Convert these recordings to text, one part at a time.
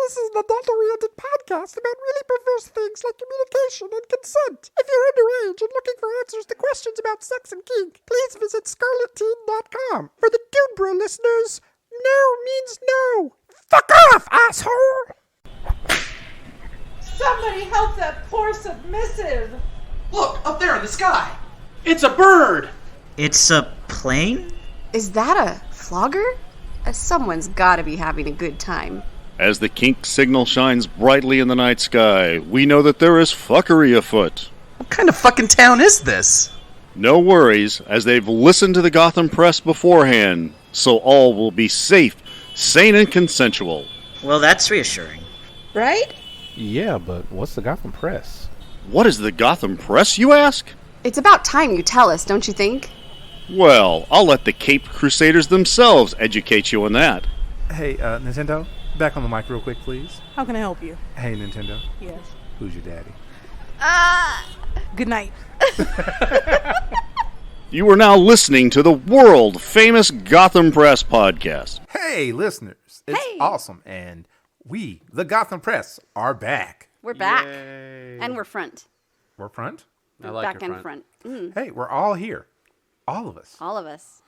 This is an adult-oriented podcast about really perverse things like communication and consent. If you're underage and looking for answers to questions about sex and kink, please visit scarletteen.com. For the Dude Bro listeners, no means no. Fuck off, asshole! Somebody help that poor submissive! Look, up there in the sky! It's a bird! It's a plane? Is that a flogger? Someone's gotta be having a good time. As the kink signal shines brightly in the night sky, we know that there is fuckery afoot. What kind of fucking town is this? No worries, as they've listened to the Gotham press beforehand, so all will be safe, sane, and consensual. Well, that's reassuring. Right? Yeah, but what's the Gotham press? What is the Gotham press, you ask? It's about time you tell us, don't you think? Well, I'll let the Cape Crusaders themselves educate you on that. Hey, Nintendo, back on the mic real quick, please. How can I help you? Hey, Nintendo, Yes. who's your daddy? Good night. You are now listening to the world-famous Gotham Press podcast. Hey, listeners, it's awesome, and we, the Gotham Press, are back. We're back. Yay. And we're front. We're front? I like back your and front. front. Hey, we're all here. All of us. All of us.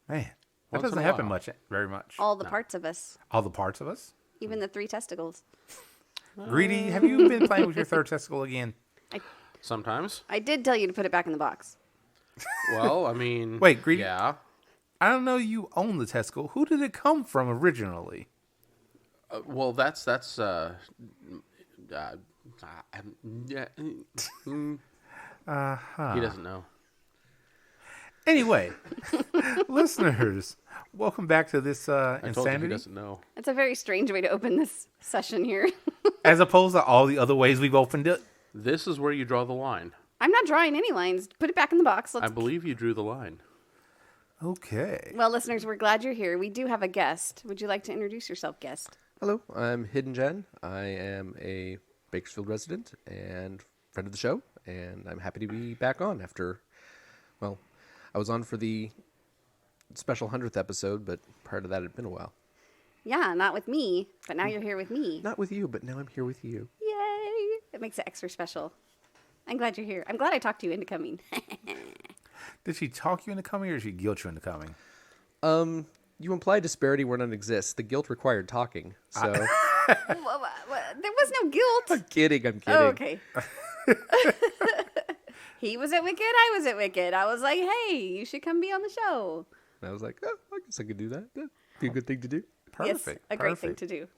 Man, that Once in doesn't a happen while. very much. All the parts of us. All the parts of us? Even the 3 testicles. Greedy, have you been playing with your third testicle again? Sometimes. I did tell you to put it back in the box. Well, I mean... Wait, Greedy? Yeah. I don't know you own the testicle. Who did it come from originally? Well, that's yeah. He doesn't know. Anyway, listeners, welcome back to this I told you he Insanity. doesn't know. It's a very strange way to open this session here. As opposed to all the other ways we've opened it. This is where you draw the line. I'm not drawing any lines. Put it back in the box. I believe you drew the line. Okay. Well, listeners, we're glad you're here. We do have a guest. Would you like to introduce yourself, guest? Hello, I'm Hidden Jen. I am a Bakersfield resident and friend of the show, and I'm happy to be back on after, well, I was on for the special 100th episode, but prior to that, it had been a while. Yeah, not with me, but now you're here with me. Not with you, but now I'm here with you. Yay! It makes it extra special. I'm glad you're here. I'm glad I talked you into coming. Did she talk you into coming or did she guilt you into coming? You imply disparity where none exists. The guilt required talking, so... There was no guilt. I'm kidding. Oh, okay. He was at Wicked, I was at Wicked. I was like, hey, you should come be on the show. And I was like, oh, I guess I could do that. That'd be a good thing to do. Perfect. Yes, a great thing to do.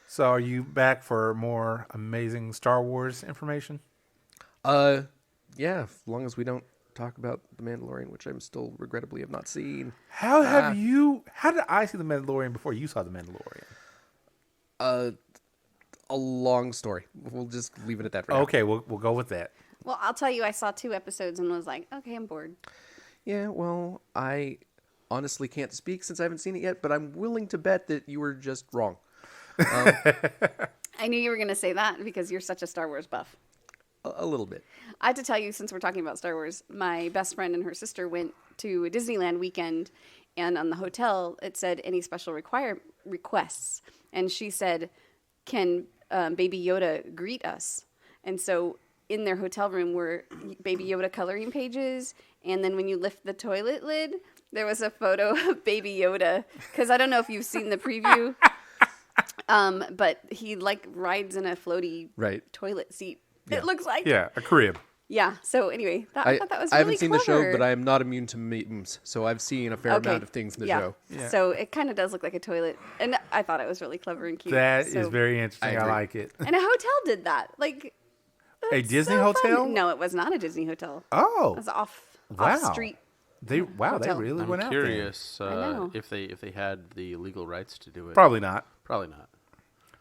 So are you back for more amazing Star Wars information? Yeah, as long as we don't talk about The Mandalorian, which I'm still regrettably have not seen. How did I see The Mandalorian before you saw The Mandalorian? A long story. We'll just leave it at that for now. Okay, we'll go with that. Well, I'll tell you, I saw 2 episodes and was like, okay, I'm bored. Yeah, well, I honestly can't speak since I haven't seen it yet, but I'm willing to bet that you were just wrong. I knew you were going to say that because you're such a Star Wars buff. A little bit. I have to tell you, since we're talking about Star Wars, my best friend and her sister went to a Disneyland weekend, and on the hotel, it said, any special requests. And she said, can Baby Yoda greet us? And so in their hotel room were Baby Yoda coloring pages, and then when you lift the toilet lid, there was a photo of Baby Yoda, because I don't know if you've seen the preview, but he like rides in a floaty toilet seat. Yeah. It looks like. Yeah, a crib. Yeah, so anyway, I thought that was really I haven't seen clever. the show, but I am not immune to memes, so I've seen a fair amount of things in the show. Yeah. So it kind of does look like a toilet, and I thought it was really clever and cute. That so, is very interesting. I like it. And a hotel did that. Like a Disney hotel? No, it was not a Disney hotel. Oh, it was off street. They hotel. really went out I'm there. curious if they had the legal rights to do it. Probably not. Probably not.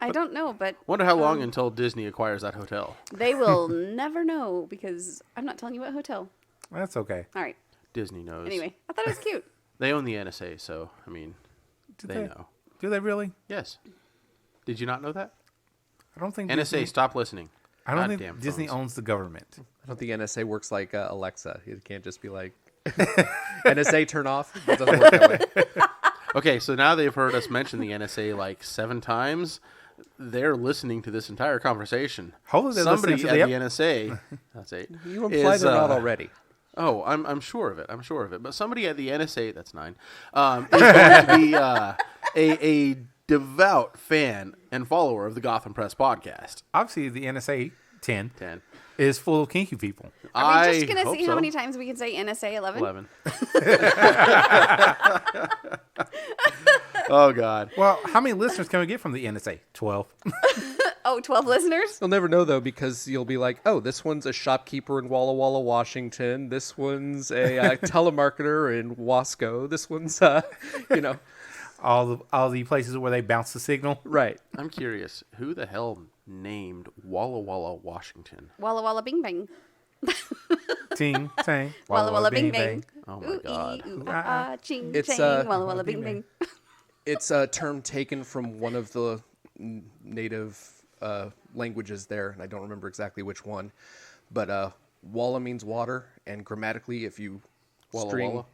I don't know, but wonder how long until Disney acquires that hotel. They will never know because I'm not telling you what hotel. That's okay. All right. Disney knows. Anyway, I thought it was cute. They own the NSA, so I mean, they know. Do they really? Yes. Did you not know that? I don't think NSA. Disney, Stop listening. I don't think Disney owns the government. I don't think NSA works like Alexa. It can't just be like NSA turn off. It doesn't work that way. Okay, so now they've heard us mention the NSA like 7 times. they're listening to this entire conversation. Hopefully they're Somebody listening to at the NSA, that's 8. You implied they're not already. Oh, I'm sure of it. I'm sure of it. But somebody at the NSA, that's 9, is going to be a devout fan and follower of the Gotham Press podcast. Obviously, the NSA 10 10. is full of kinky people. Are we just going to hope see how so. many times we can say NSA 11? 11. Oh, God. Well, how many listeners can we get from the NSA? 12. Oh, 12 listeners? You'll never know, though, because you'll be like, oh, this one's a shopkeeper in Walla Walla, Washington. This one's a telemarketer in Wasco. This one's, all the places where they bounce the signal. Right. I'm curious, who the hell named Walla Walla, Washington? Walla Walla Bing Bang. Ting, tang. Walla Walla Bing Bang. Oh, my Ooh, God. ee, ooh, ah, ching, It's, chang. Walla Walla Bing Bang. It's a term taken from one of the native languages there, and I don't remember exactly which one. But walla means water, and grammatically, if you Walla string Walla?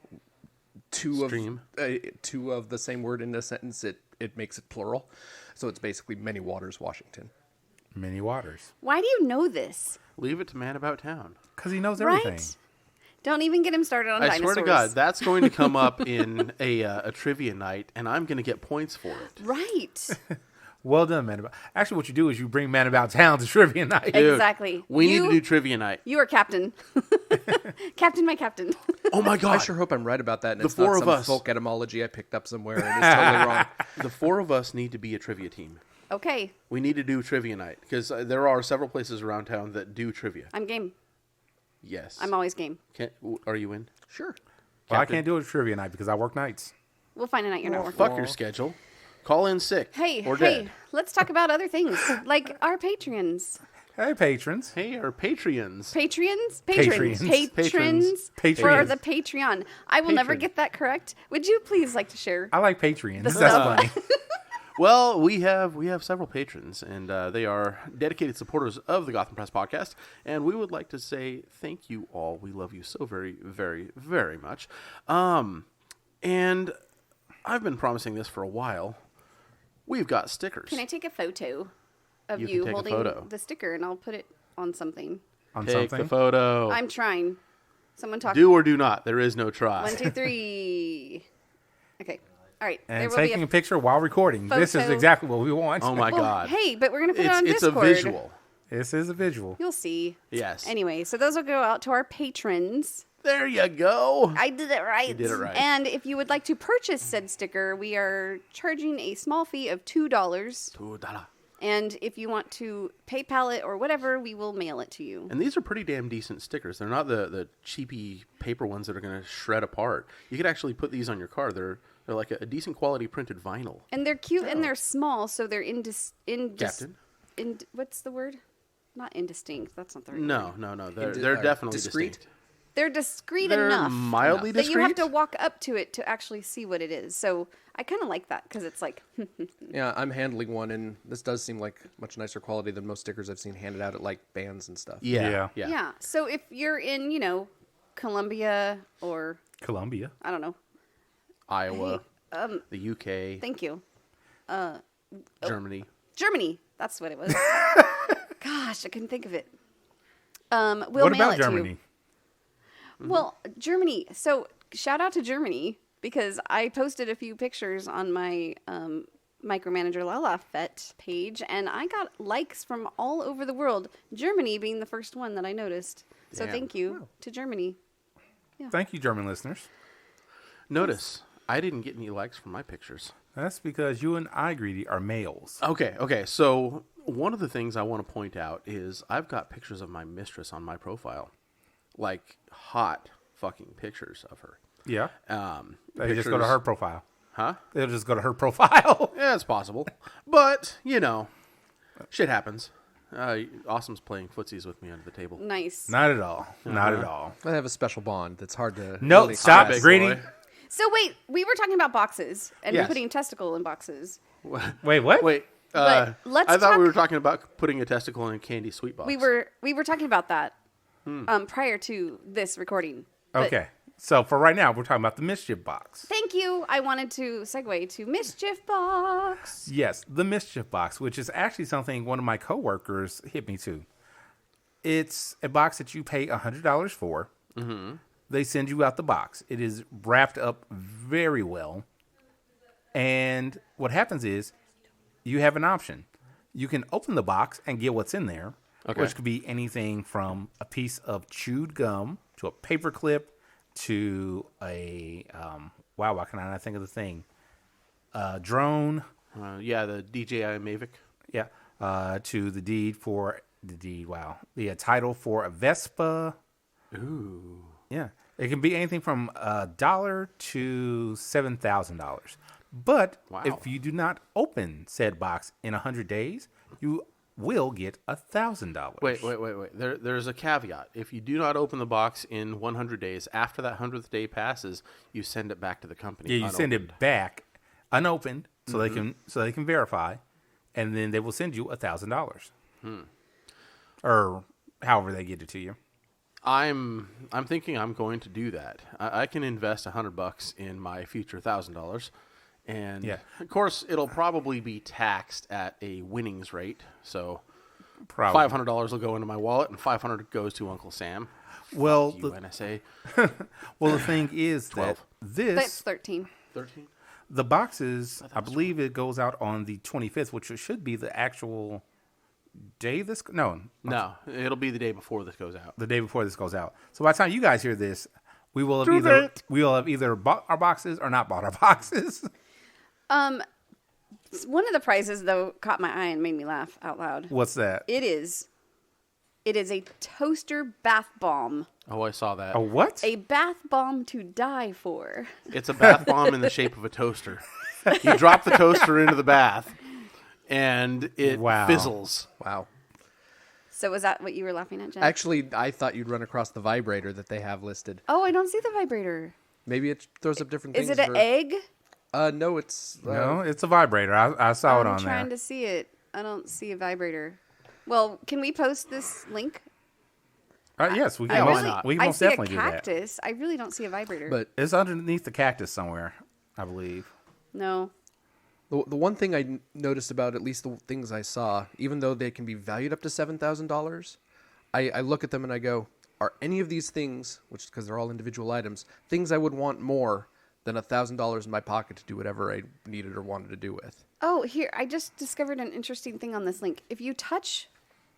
two of the same word in a sentence, it makes it plural. So it's basically many waters, Washington. Many waters. Why do you know this? Leave it to Man About Town. Because he knows everything. Right? Don't even get him started on I dinosaurs. swear to God, that's going to come up in a trivia night, and I'm going to get points for it. Right. Well done, Man About. Actually, what you do is you bring Man About Town to trivia night. Dude, Exactly. We need to do trivia night. You are captain. Captain, my captain. Oh, my God. I sure hope I'm right about that, and The it's four not of some us. folk etymology I picked up somewhere and it's totally wrong. The 4 of us need to be a trivia team. Okay, We need to do trivia night, because there are several places around town that do trivia. I'm game. Yes. I'm always game. Are you in? Sure. Well, I Captain. can't do a trivia night because I work nights. We'll find a night you're not working. Fuck your schedule. Call in sick Hey, or hey, dead. let's talk about other things, like our Patreons. Hey, patrons. Hey, our Patreons. Patrons? Patrons. Patrons. For Patrons. the Patreon. I will never Patron. get that correct. Would you please like to share? I like Patreons. The That's stuff. funny. Well, we have several patrons, and they are dedicated supporters of the Gotham Press podcast, and we would like to say thank you all. We love you so very, very, very much. And I've been promising this for a while. We've got stickers. Can I take a photo of You can you take a holding photo. the sticker and I'll put it on something? On Take something. the photo. I'm trying. Someone talk. Do or do not. There is no try. 1, 2, 3. Okay. All right. And there will taking be a picture while recording. This is photo. exactly what we want. Oh my Well, God. hey, but we're gonna put it on It's a Discord. visual. This is a visual. You'll see. Yes. Anyway, so those will go out to our patrons. There you go. I did it right. You did it right. And if you would like to purchase said sticker, we are charging a small fee of $2. $2. And if you want to PayPal it or whatever, we will mail it to you. And these are pretty damn decent stickers. They're not the cheapy paper ones that are going to shred apart. You could actually put these on your car. They're like a decent quality printed vinyl. And they're cute and they're small, so they're Captain? what's the word? Not indistinct. That's not the right No, word. no. They're definitely discreet? distinct. They're discreet They're enough mildly that you have discreet? to walk up to it to actually see what it is. So I kind of like that because it's like, Yeah, I'm handling one, and this does seem like much nicer quality than most stickers I've seen handed out at like bands and stuff. Yeah. yeah. So if you're in, Colombia or Columbia. I don't know. Iowa, the UK, Thank you. Germany. Germany. That's what it was. Gosh, I couldn't think of it. We'll What mail about it to Germany? you. Well, Germany. So shout out to Germany because I posted a few pictures on my micromanager Lala Fet page, and I got likes from all over the world. Germany being the first one that I noticed. So Damn. thank you to Germany. Thank you, German listeners. Notice, I didn't get any likes from my pictures. That's because you and I, Greedy, are males. Okay. So one of the things I want to point out is I've got pictures of my mistress on my profile. Like hot fucking pictures of her. Yeah. They just go to Pictures- her profile. Huh? They'll just go to her profile. Yeah, it's possible. But, shit happens. Awesome's playing footsies with me under the table. Nice. Not at all. Not at all. I have a special bond that's hard to. No, really stop, express. Greedy. boy. So wait, we were talking about boxes and Yes. putting testicle in boxes. Wait, what? Wait. But let's I thought talk- we were talking about putting a testicle in a candy sweet box. We were talking about that prior to this recording. But Okay. So for right now, we're talking about the Mischief Box. Thank you. I wanted to segue to Mischief Box. Yes, the Mischief Box, which is actually something one of my coworkers hit me to. It's a box that you pay $100 for. Mm-hmm. They send you out the box. It is wrapped up very well. And what happens is you have an option. You can open the box and get what's in there, which could be anything from a piece of chewed gum to a paper clip to a, why can I not think of the thing? Drone. The DJI Mavic. Yeah. To the title for a Vespa. Ooh. Yeah. It can be anything from $1 to $7,000. But if you do not open said box in 100 days, you will get $1,000. Wait. There's a caveat. If you do not open the box in 100 days, after that 100th day passes, you send it back to the company. Yeah, you send it back unopened so they can verify, and then they will send you $1,000. Or however they get it to you. I'm thinking I'm going to do that. I can invest $100 in my future $1,000. And of course, it'll probably be taxed at a winnings rate. So $500 will go into my wallet, and $500 goes to Uncle Sam. Well, NSA. Well, the thing is 12. that That's 13. 13. The boxes, I believe it goes out on the 25th, which should be the actual day this. No, it'll be the day before this goes out. The day before this goes out. So by the time you guys hear this, we will have either bought our boxes or not bought our boxes. One of the prizes though caught my eye and made me laugh out loud. What's that? It is a toaster bath bomb. Oh, I saw that. A what? A bath bomb to die for. It's a bath bomb in the shape of a toaster. You drop the toaster into the bath, and it fizzles. Wow. So was that what you were laughing at, Jen? Actually, I thought you'd run across the vibrator that they have listed. Oh, I don't see the vibrator. Maybe it throws up different things. Is it an egg? No, it's... No, it's a vibrator. I saw it on there. I'm trying to see it. I don't see a vibrator. Well, can we post this link? Yes, we can. We can most definitely do that. I see a cactus. I really don't see a vibrator. But it's underneath the cactus somewhere, I believe. No. The one thing I noticed about at least the things I saw, even though they can be valued up to $7,000, I look at them and I go, are any of these things, which is because they're all individual items, things I would want more than $1,000 in my pocket to do whatever I needed or wanted to do with? Oh, here, I just discovered an interesting thing on this link. If you touch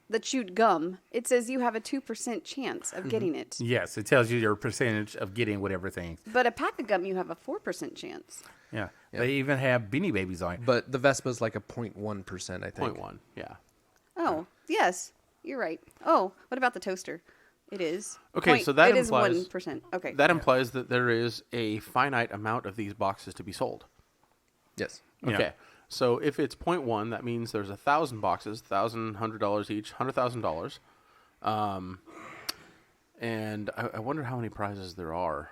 the chewed gum, it says you have a 2% chance of getting it. Yes, it tells you your percentage of getting whatever thing. But a pack of gum, you have a 4% chance. Yeah. They even have Beanie Babies on it. But the Vespa's like a 0.1%, I think. 0.1, yeah. Oh, yes, you're right. Oh, what about the toaster? It is. Okay, so that implies... It is 1%. Okay. That implies that there is a finite amount of these boxes to be sold. Yes. Okay. Yeah. So if it's 0.1, that means there's 1,000 boxes, $1,100 each, $100,000. And I wonder how many prizes there are.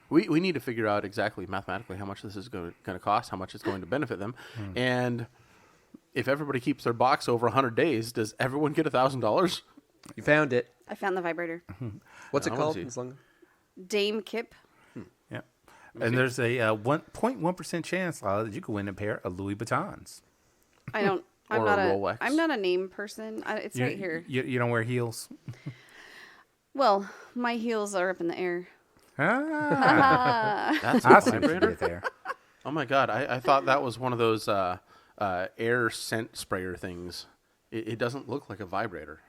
We need to figure out exactly mathematically how much this is going to cost, how much it's going to benefit them. And if everybody keeps their box over 100 days, does everyone get $1,000? You found it. I found the vibrator. What's it I called? wanna see. Dame Kip. Yeah. And there's a 1.1% chance, Lala, that you could win a pair of Louis Vuittons. I don't. I'm Or not a a. Rolex. I'm not a name person. It's right here. You don't wear heels? Well, my heels are up in the air. Ah. That's I a see what you vibrator? did there. Oh my God, I thought that was one of those air scent sprayer things. It doesn't look like a vibrator.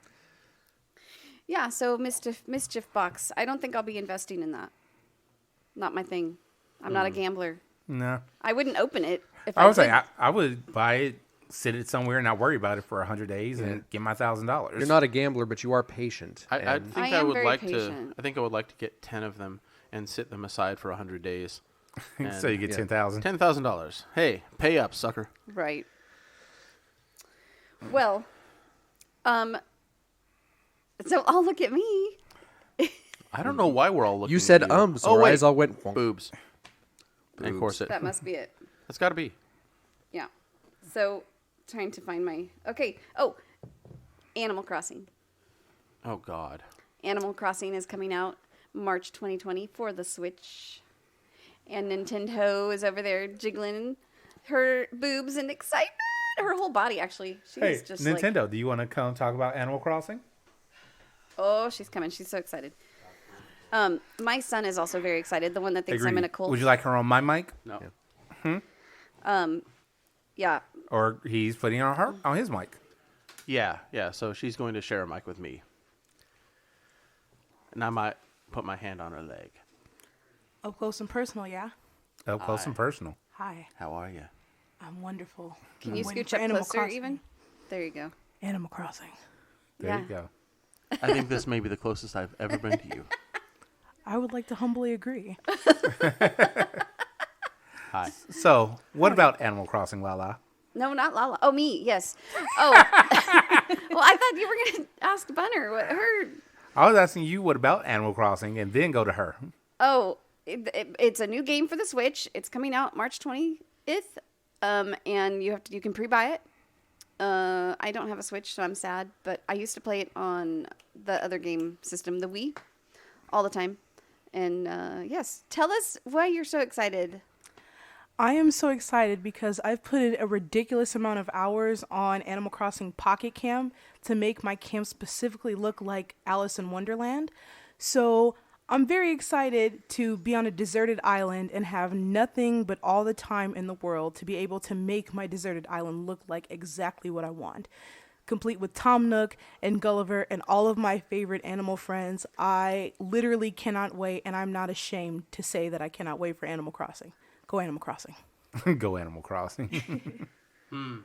Yeah. So mischief box. I don't think I'll be investing in that. Not my thing. I'm not a gambler. No. I wouldn't open it if I would say did. I would buy it, sit it somewhere, and not worry about it for 100 days and get my $1,000. You're not a gambler, but you are patient. I and think I I am would very like patient. to. I think I would like to get 10 of them and sit them aside for 100 days. So you get 10,000. $10,000. Hey, pay up, sucker. Right. Well, so I'll look at me. I don't know why we're all looking. You said at you. so our eyes all went wonk. Boobs. And corset. That must be it. That's got to be. Yeah. So, trying to find my... Okay. Oh, Animal Crossing. Oh God. Animal Crossing is coming out. March 2020 for the Switch. And Nintendo is over there jiggling her boobs in excitement. Her whole body, actually. She's just Nintendo, do you want to come talk about Animal Crossing? Oh, she's coming. She's so excited. My son is also very excited. The one that thinks I'm in a cult. Would you like her on my mic? No. Yeah. Or he's putting on his mic. Yeah. So she's going to share a mic with me. And I might put my hand on her leg. Up close and personal, yeah? Up close and personal. Hi. How are you? I'm wonderful. Can I'm you waiting scooch for up Animal closer Crossing. even? There you go. Animal Crossing. There you go. I think this may be the closest I've ever been to you. I would like to humbly agree. Hi. So, what about Animal Crossing, Lala? No, not Lala. Oh, me. Yes. Oh. Well, I thought you were going to ask Bunner. What her... I was asking you what about Animal Crossing and then go to her. Oh, it's a new game for the Switch. It's coming out March 20th. And you can pre-buy it. I don't have a Switch, so I'm sad. But I used to play it on the other game system, the Wii, all the time. And yes, tell us why you're so excited. I am so excited because I've put in a ridiculous amount of hours on Animal Crossing Pocket Camp to make my camp specifically look like Alice in Wonderland. So I'm very excited to be on a deserted island and have nothing but all the time in the world to be able to make my deserted island look like exactly what I want. Complete with Tom Nook and Gulliver and all of my favorite animal friends. I literally cannot wait, and I'm not ashamed to say that I cannot wait for Animal Crossing. Go Animal Crossing. Go Animal Crossing. And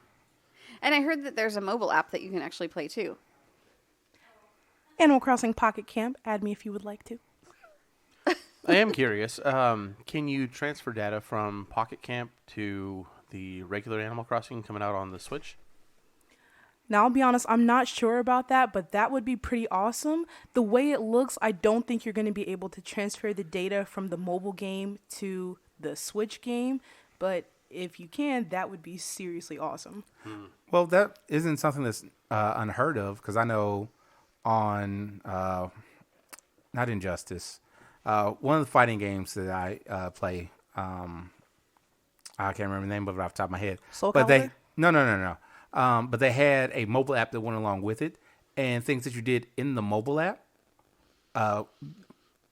I heard that there's a mobile app that you can actually play too. Animal Crossing Pocket Camp. Add me if you would like to. I am curious. Can you transfer data from Pocket Camp to the regular Animal Crossing coming out on the Switch? Now, I'll be honest, I'm not sure about that, but that would be pretty awesome. The way it looks, I don't think you're going to be able to transfer the data from the mobile game to the Switch game, but if you can, that would be seriously awesome. Well, that isn't something that's unheard of, because I know on, not Injustice, one of the fighting games that I play, I can't remember the name of it off the top of my head. Soul but Calibur? No. But they had a mobile app that went along with it, and things that you did in the mobile app,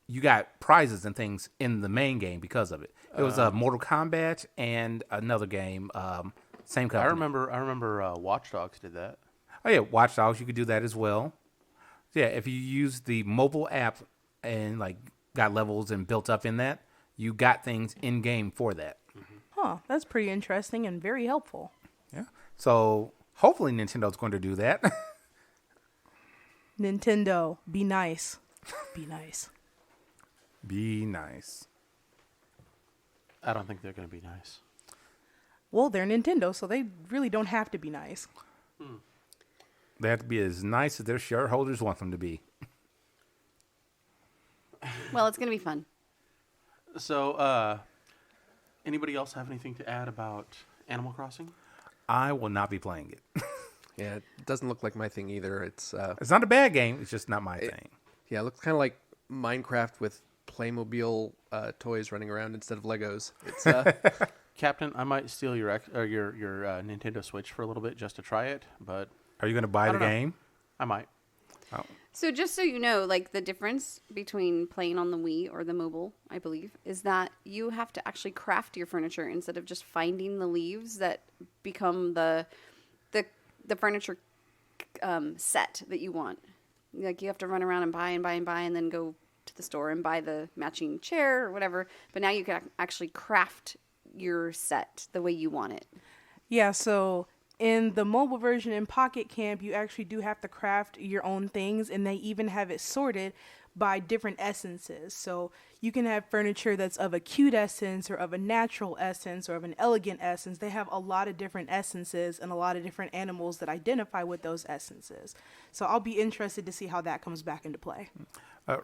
you got prizes and things in the main game because of it. It was Mortal Kombat and another game, same company. I remember Watch Dogs did that. Oh yeah, Watch Dogs, you could do that as well. Yeah, if you use the mobile app and like got levels and built up in that, you got things in game for that. Huh, that's pretty interesting and very helpful. Yeah. So hopefully Nintendo's going to do that. Nintendo, be nice. Be nice. Be nice. I don't think they're going to be nice. Well, they're Nintendo, so they really don't have to be nice. They have to be as nice as their shareholders want them to be. Well, it's going to be fun. So, anybody else have anything to add about Animal Crossing? I will not be playing it. Yeah, it doesn't look like my thing either. It's not a bad game. It's just not my thing. Yeah, it looks kind of like Minecraft with Playmobil toys running around instead of Legos. It's Captain, I might steal your Nintendo Switch for a little bit just to try it, but Are you going to buy the game? I might. Oh. So just so you know, like the difference between playing on the Wii or the mobile, I believe, is that you have to actually craft your furniture instead of just finding the leaves that become the furniture set that you want. Like you have to run around and buy and then go to the store and buy the matching chair or whatever. But now you can actually craft your set the way you want it. Yeah, so in the mobile version in Pocket Camp, you actually do have to craft your own things, and they even have it sorted by different essences. So you can have furniture that's of a cute essence or of a natural essence or of an elegant essence. They have a lot of different essences and a lot of different animals that identify with those essences. So I'll be interested to see how that comes back into play.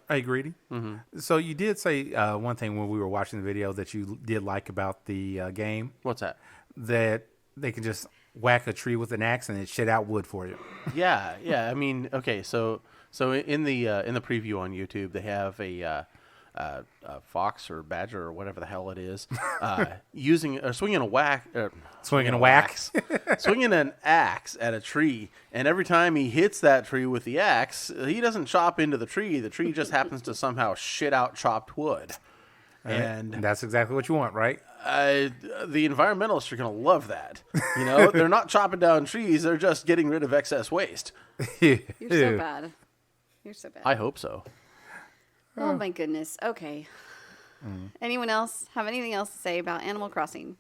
Hey, Greedy. Mm-hmm. So you did say one thing when we were watching the video that you did like about the game. What's that? That they can just whack a tree with an axe and it shit out wood for you. Yeah. I mean, okay. So in the preview on YouTube, they have fox or badger or whatever the hell it is, swinging an axe at a tree, and every time he hits that tree with the axe, he doesn't chop into the tree. The tree just happens to somehow shit out chopped wood. And that's exactly what you want, right? The environmentalists are going to love that. They're not chopping down trees; they're just getting rid of excess waste. You're so bad. You're so bad. I hope so. Oh my goodness. Okay. Anyone else have anything else to say about Animal Crossing?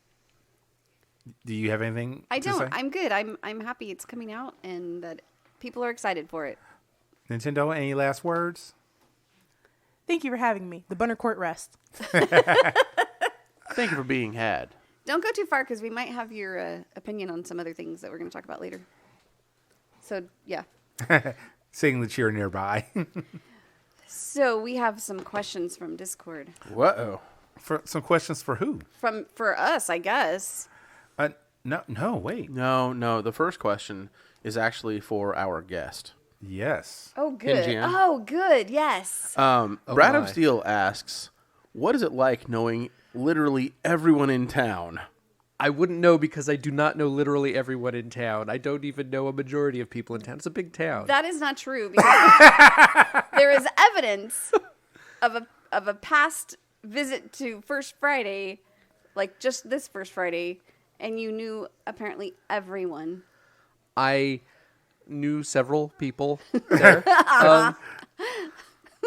Do you have anything? I to don't. say? I'm good. I'm happy it's coming out and that people are excited for it. Nintendo, any last words? Thank you for having me. The Bunner Court rest. Thank you for being had. Don't go too far because we might have your opinion on some other things that we're going to talk about later. So, yeah. Sing the cheer nearby. So, we have some questions from Discord. Whoa. Some questions for who? For us, I guess. No, wait. No. The first question is actually for our guest. Yes. Oh, good. MGM. Oh, good. Yes. Brad of Steel asks, what is it like knowing literally everyone in town? I wouldn't know because I do not know literally everyone in town. I don't even know a majority of people in town. It's a big town. That is not true because there is evidence of a past visit to First Friday, like just this First Friday, and you knew apparently everyone. I knew several people there.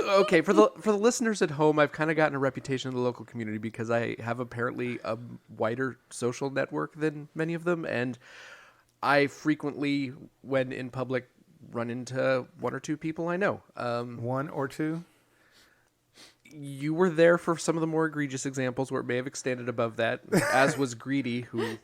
Okay, for the listeners at home, I've kind of gotten a reputation in the local community because I have apparently a wider social network than many of them, and I frequently, when in public, run into one or two people I know. One or two? You were there for some of the more egregious examples where it may have extended above that, as was Greedy, who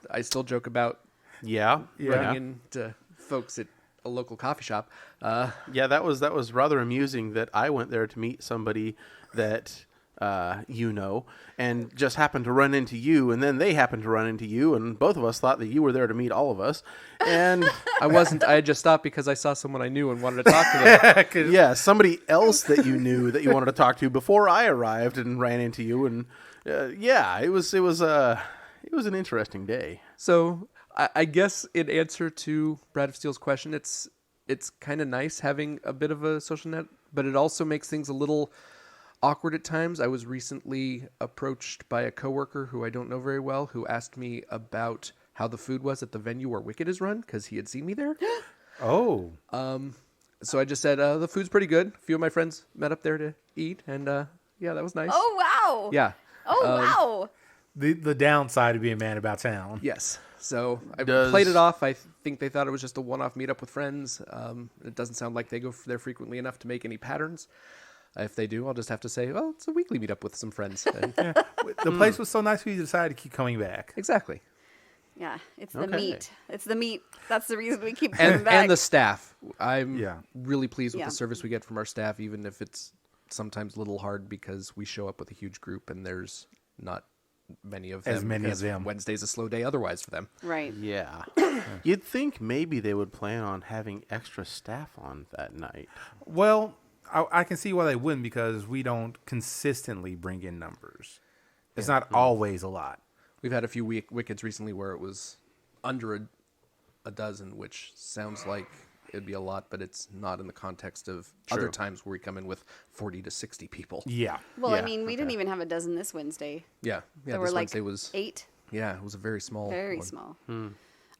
I still joke about running into folks at a local coffee shop. That was rather amusing that I went there to meet somebody that and just happened to run into you, and then they happened to run into you, and both of us thought that you were there to meet all of us. And I wasn't. I had just stopped because I saw someone I knew and wanted to talk to them. Yeah, somebody else that you knew that you wanted to talk to before I arrived and ran into you, and it was an interesting day. So I guess in answer to Brad of Steel's question, it's kind of nice having a bit of a social net, but it also makes things a little awkward at times. I was recently approached by a coworker who I don't know very well, who asked me about how the food was at the venue where Wicked is run because he had seen me there. Oh. So I just said the food's pretty good. A few of my friends met up there to eat, and that was nice. Oh wow. Yeah. Oh wow. The downside of being mad about town. Yes. So I played it off. I think they thought it was just a one-off meetup with friends. It doesn't sound like they go there frequently enough to make any patterns. If they do, I'll just have to say, well, it's a weekly meetup with some friends. And The place was so nice we decided to keep coming back. Exactly. Yeah, it's the meat. It's the meat. That's the reason we keep coming back. And the staff. I'm really pleased with Yeah. the service we get from our staff, even if it's sometimes a little hard because we show up with a huge group and there's not many of them. As many because of them. Wednesday's a slow day otherwise for them. Right. Yeah. You'd think maybe they would plan on having extra staff on that night. Well, I can see why they wouldn't because we don't consistently bring in numbers. It's not always a lot. We've had a few Wickeds recently where it was under a dozen, which sounds like it'd be a lot, but it's not in the context of other times where we come in with 40 to 60 people. Yeah. Well, I mean, we didn't even have a dozen this Wednesday. Yeah. There were this like Wednesday was 8. Yeah, it was a very small Very one. small.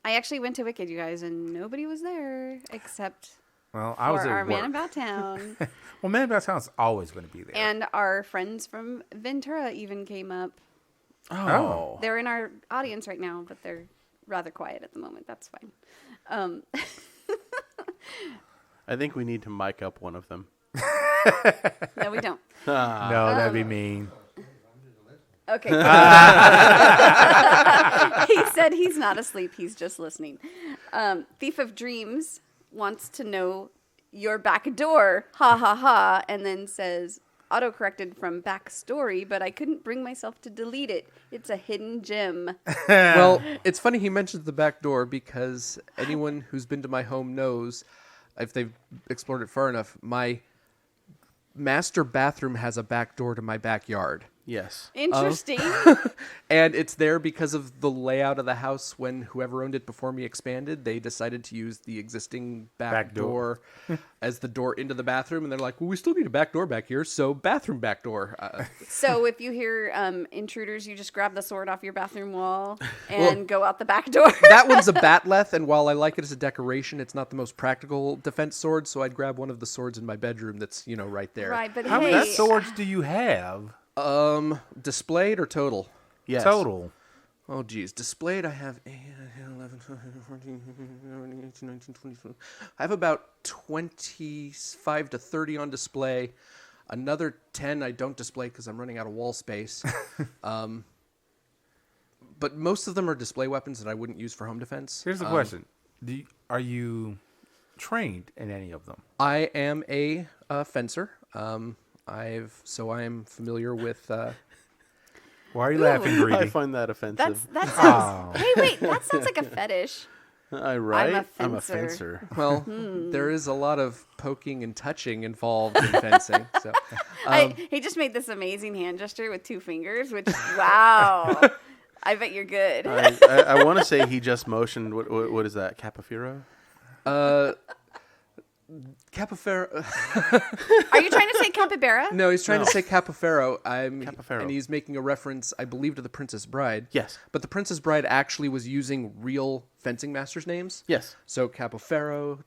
I actually went to Wicked, you guys, and nobody was there except Well, I was for at our work. Man About Town. Well, Man About Town's always going to be there. And our friends from Ventura even came up. Oh. They're in our audience right now, but they're rather quiet at the moment. That's fine. I think we need to mic up one of them. No, we don't. No, that'd be mean. Okay. He said he's not asleep. He's just listening. Thief of Dreams wants to know your back door. Ha ha ha. And then says, autocorrected from backstory, but I couldn't bring myself to delete it. It's a hidden gem. Well, it's funny he mentions the back door because anyone who's been to my home knows, if they've explored it far enough, my master bathroom has a back door to my backyard. Yes. Interesting. And it's there because of the layout of the house. When whoever owned it before me expanded, they decided to use the existing back door as the door into the bathroom. And they're like, well, we still need a back door back here, so bathroom back door. So if you hear intruders, you just grab the sword off your bathroom wall and go out the back door. That one's a batleth, and while I like it as a decoration, it's not the most practical defense sword, so I'd grab one of the swords in my bedroom that's, right there. Right, but How many swords do you have? Displayed or total? Yes. Total. Oh, geez. Displayed, I have 8, 11, 12, 14, 15, 18, 19, 20. I have about 25 to 30 on display. Another 10 I don't display because I'm running out of wall space. But most of them are display weapons that I wouldn't use for home defense. Here's the question. Are you trained in any of them? I am a fencer. I'm familiar with... Why are you laughing, Greedy? I find that offensive. That sounds. Hey, wait, that sounds like a fetish. Right? I'm a fencer. Well, there is a lot of poking and touching involved in fencing. So, He just made this amazing hand gesture with 2 fingers, which, wow. I bet you're good. I want to say he just motioned. What is that? Capifero? Capifero. Are you trying to say capybara? No, he's trying to say Capifero. Capifero. And he's making a reference, I believe, to the Princess Bride. Yes. But the Princess Bride actually was using real fencing masters' names. Yes. So Capifero,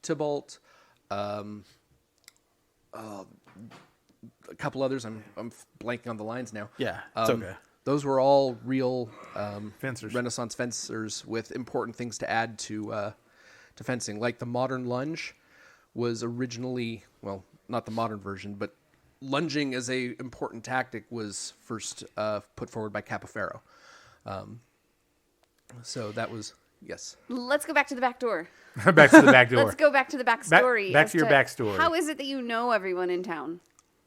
Tybalt, a couple others. I'm blanking on the lines now. Yeah, it's okay. Those were all real Fencers. Renaissance fencers with important things to add to fencing. Like the modern lunge was originally, well, not the modern version, but lunging as a important tactic was first put forward by Capifero. So that was, yes. Let's go back to the back door. Back to the back door. Let's go back to the backstory. Back to your backstory. How is it that you know everyone in town?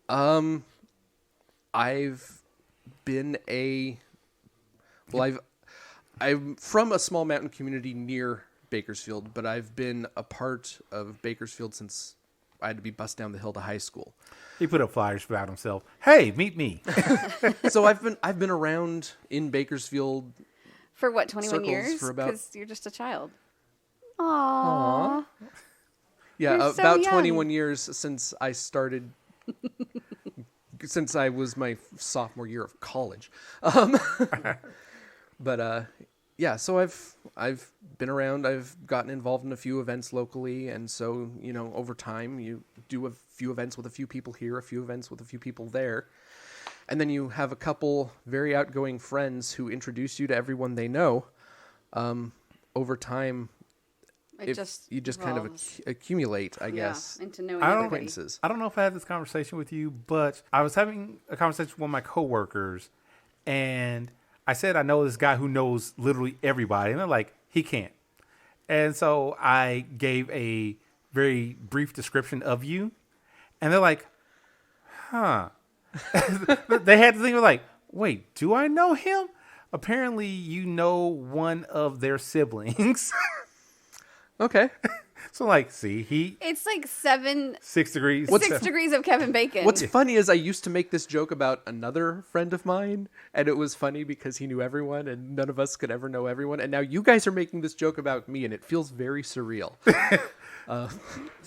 I've been I'm from a small mountain community near Bakersfield, but I've been a part of Bakersfield since I had to be bussed down the hill to high school. He put up flyers about himself. Hey, meet me. So I've been around in Bakersfield For what, 21 circles years? for about- Because you're just a child. Aww. Yeah, You're so about young. 21 years since I started. Since I was my sophomore year of college. But yeah, so I've been around. I've gotten involved in a few events locally, and so over time you do a few events with a few people here, a few events with a few people there, and then you have a couple very outgoing friends who introduce you to everyone they know. Over time, you just kind of accumulate, I guess. Into knowing I don't- everybody. I don't know if I had this conversation with you, but I was having a conversation with one of my coworkers, and I said I know this guy who knows literally everybody, and they're like, he can't. And so I gave a very brief description of you, and they're like, huh. They had to think, like, wait, do I know him? Apparently, you know one of their siblings. Okay. So, like, see, It's like 6 degrees. degrees of Kevin Bacon. What's funny is I used to make this joke about another friend of mine, and it was funny because he knew everyone, and none of us could ever know everyone. And now you guys are making this joke about me, and it feels very surreal. Kind of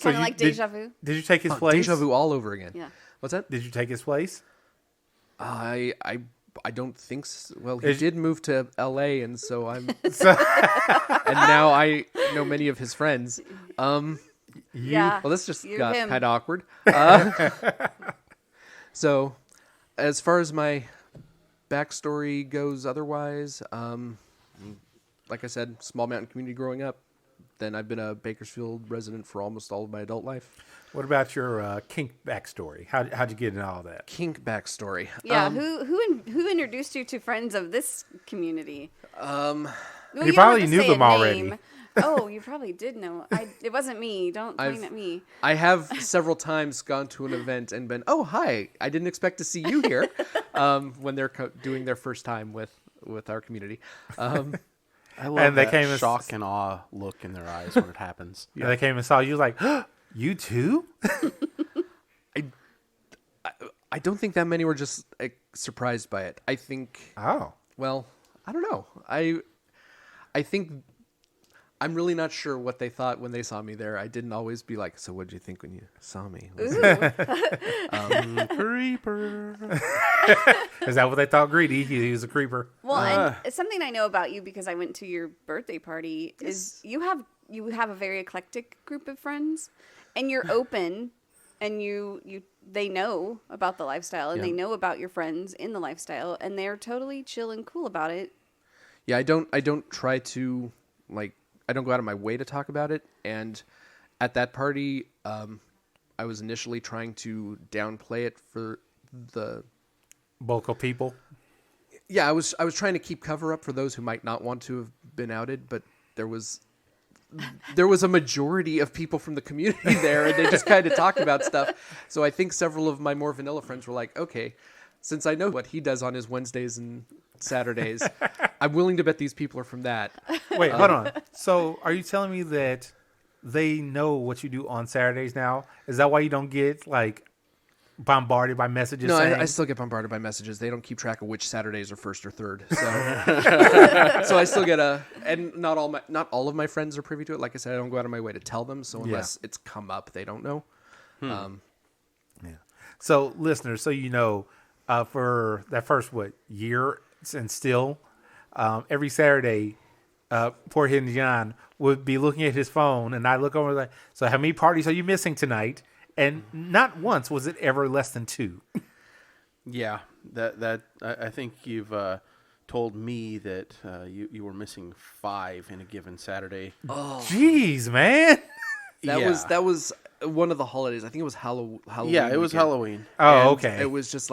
like deja vu? Did you take his place? Deja vu all over again. Yeah. What's that? Did you take his place? I don't think so. Well, he did move to L.A., and so I'm... and now I know many of his friends. Yeah. Well, this just You're got him. kind of awkward. So, as far as my backstory goes otherwise, like I said, small mountain community growing up. Then I've been a Bakersfield resident for almost all of my adult life. What about your kink backstory? How'd you get into all that? Kink backstory. Yeah, who introduced you to friends of this community? Well, You don't probably have to knew say them a already. name. Oh, you probably did know. It wasn't me. Don't point at me. I have several times gone to an event and been, oh, hi, I didn't expect to see you here, when they're doing their first time with our community. I love And they that came as- shock and awe look in their eyes when it happens. And they came and saw you, like, you too? I don't think that many were just surprised by it. I think. Oh. Well, I don't know. I think I'm really not sure what they thought when they saw me there. I didn't always be like, so what did you think when you saw me? Creeper. Is that what they thought? Greedy. He was a creeper. Well, and it's something I know about you because I went to your birthday party is you have a very eclectic group of friends, and you're open, and they know about the lifestyle, and they know about your friends in the lifestyle, and they're totally chill and cool about it. Yeah, I don't try to I don't go out of my way to talk about it. And at that party, I was initially trying to downplay it for the bulk of people. Yeah, I was trying to keep cover up for those who might not want to have been outed, but there was a majority of people from the community there, and they just kind of talked about stuff. So I think several of my more vanilla friends were like, okay, since I know what he does on his Wednesdays and Saturdays, I'm willing to bet these people are from that. Wait, hold on. So are you telling me that they know what you do on Saturdays now? Is that why you don't get bombarded by messages? No, saying... I still get bombarded by messages. They don't keep track of which Saturdays are first or third. So, so I still get and not all of my friends are privy to it. Like I said, I don't go out of my way to tell them. So unless it's come up, they don't know. Yeah. So listeners, so you know, for that first year and still, every Saturday, poor hidden John would be looking at his phone, and I look over like, so how many parties are you missing tonight? And not once was it ever less than 2. Yeah, that I think you've told me that you were missing 5 in a given Saturday. Oh, jeez, man. That was one of the holidays. I think it was Halloween. Yeah, it was Halloween. Oh, and okay. It was just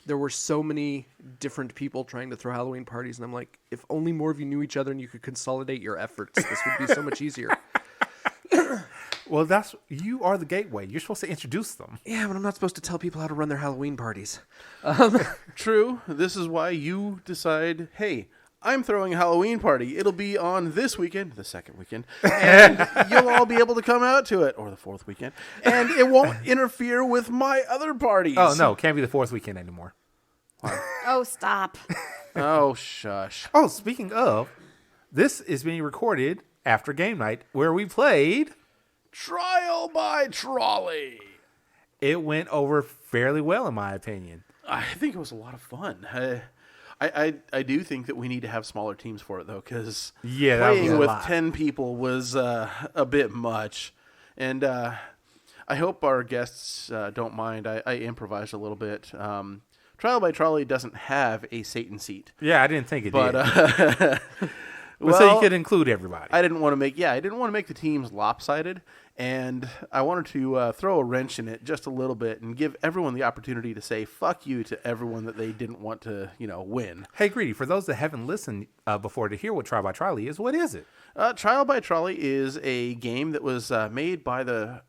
there were so many different people trying to throw Halloween parties, and I'm like, if only more of you knew each other and you could consolidate your efforts, this would be so much easier. Well, you are the gateway. You're supposed to introduce them. Yeah, but I'm not supposed to tell people how to run their Halloween parties. True. This is why you decide, hey, I'm throwing a Halloween party. It'll be on this weekend, the second weekend, and you'll all be able to come out to it, or the fourth weekend, and it won't interfere with my other parties. Oh, no, can't be the fourth weekend anymore. Oh, stop. Oh, shush. Oh, speaking of, this is being recorded after game night, where we played Trial by Trolley. It went over fairly well, in my opinion. I think it was a lot of fun. I do think that we need to have smaller teams for it, though, because playing with 10 people was a bit much. And I hope our guests don't mind. I improvised a little bit. Trial by Trolley doesn't have a Satan seat. Yeah, I didn't think it did. Well, so you could include everybody. I didn't want to make the teams lopsided, and I wanted to throw a wrench in it just a little bit and give everyone the opportunity to say fuck you to everyone that they didn't want to, win. Hey, Greedy, for those that haven't listened before to hear what Trial by Trolley is, what is it? Trial by Trolley is a game that was made by the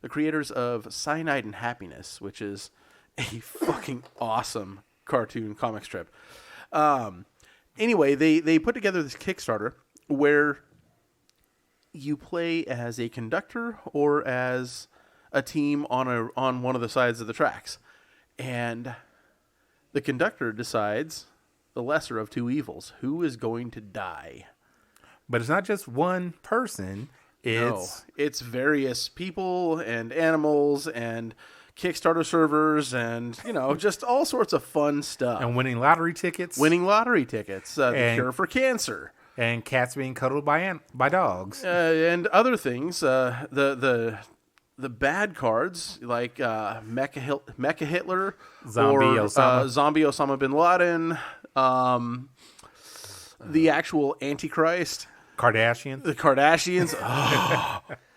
creators of Cyanide and Happiness, which is a fucking awesome cartoon comic strip. Anyway, they put together this Kickstarter where you play as a conductor or as a team on one of the sides of the tracks. And the conductor decides the lesser of two evils. Who is going to die? But it's not just one person. It's various people and animals and Kickstarter servers and, just all sorts of fun stuff. And winning lottery tickets. The cure for cancer. And cats being cuddled by dogs. And other things. The bad cards, like Mecha Hitler. Zombie Osama Bin Laden. The actual Antichrist. The Kardashians.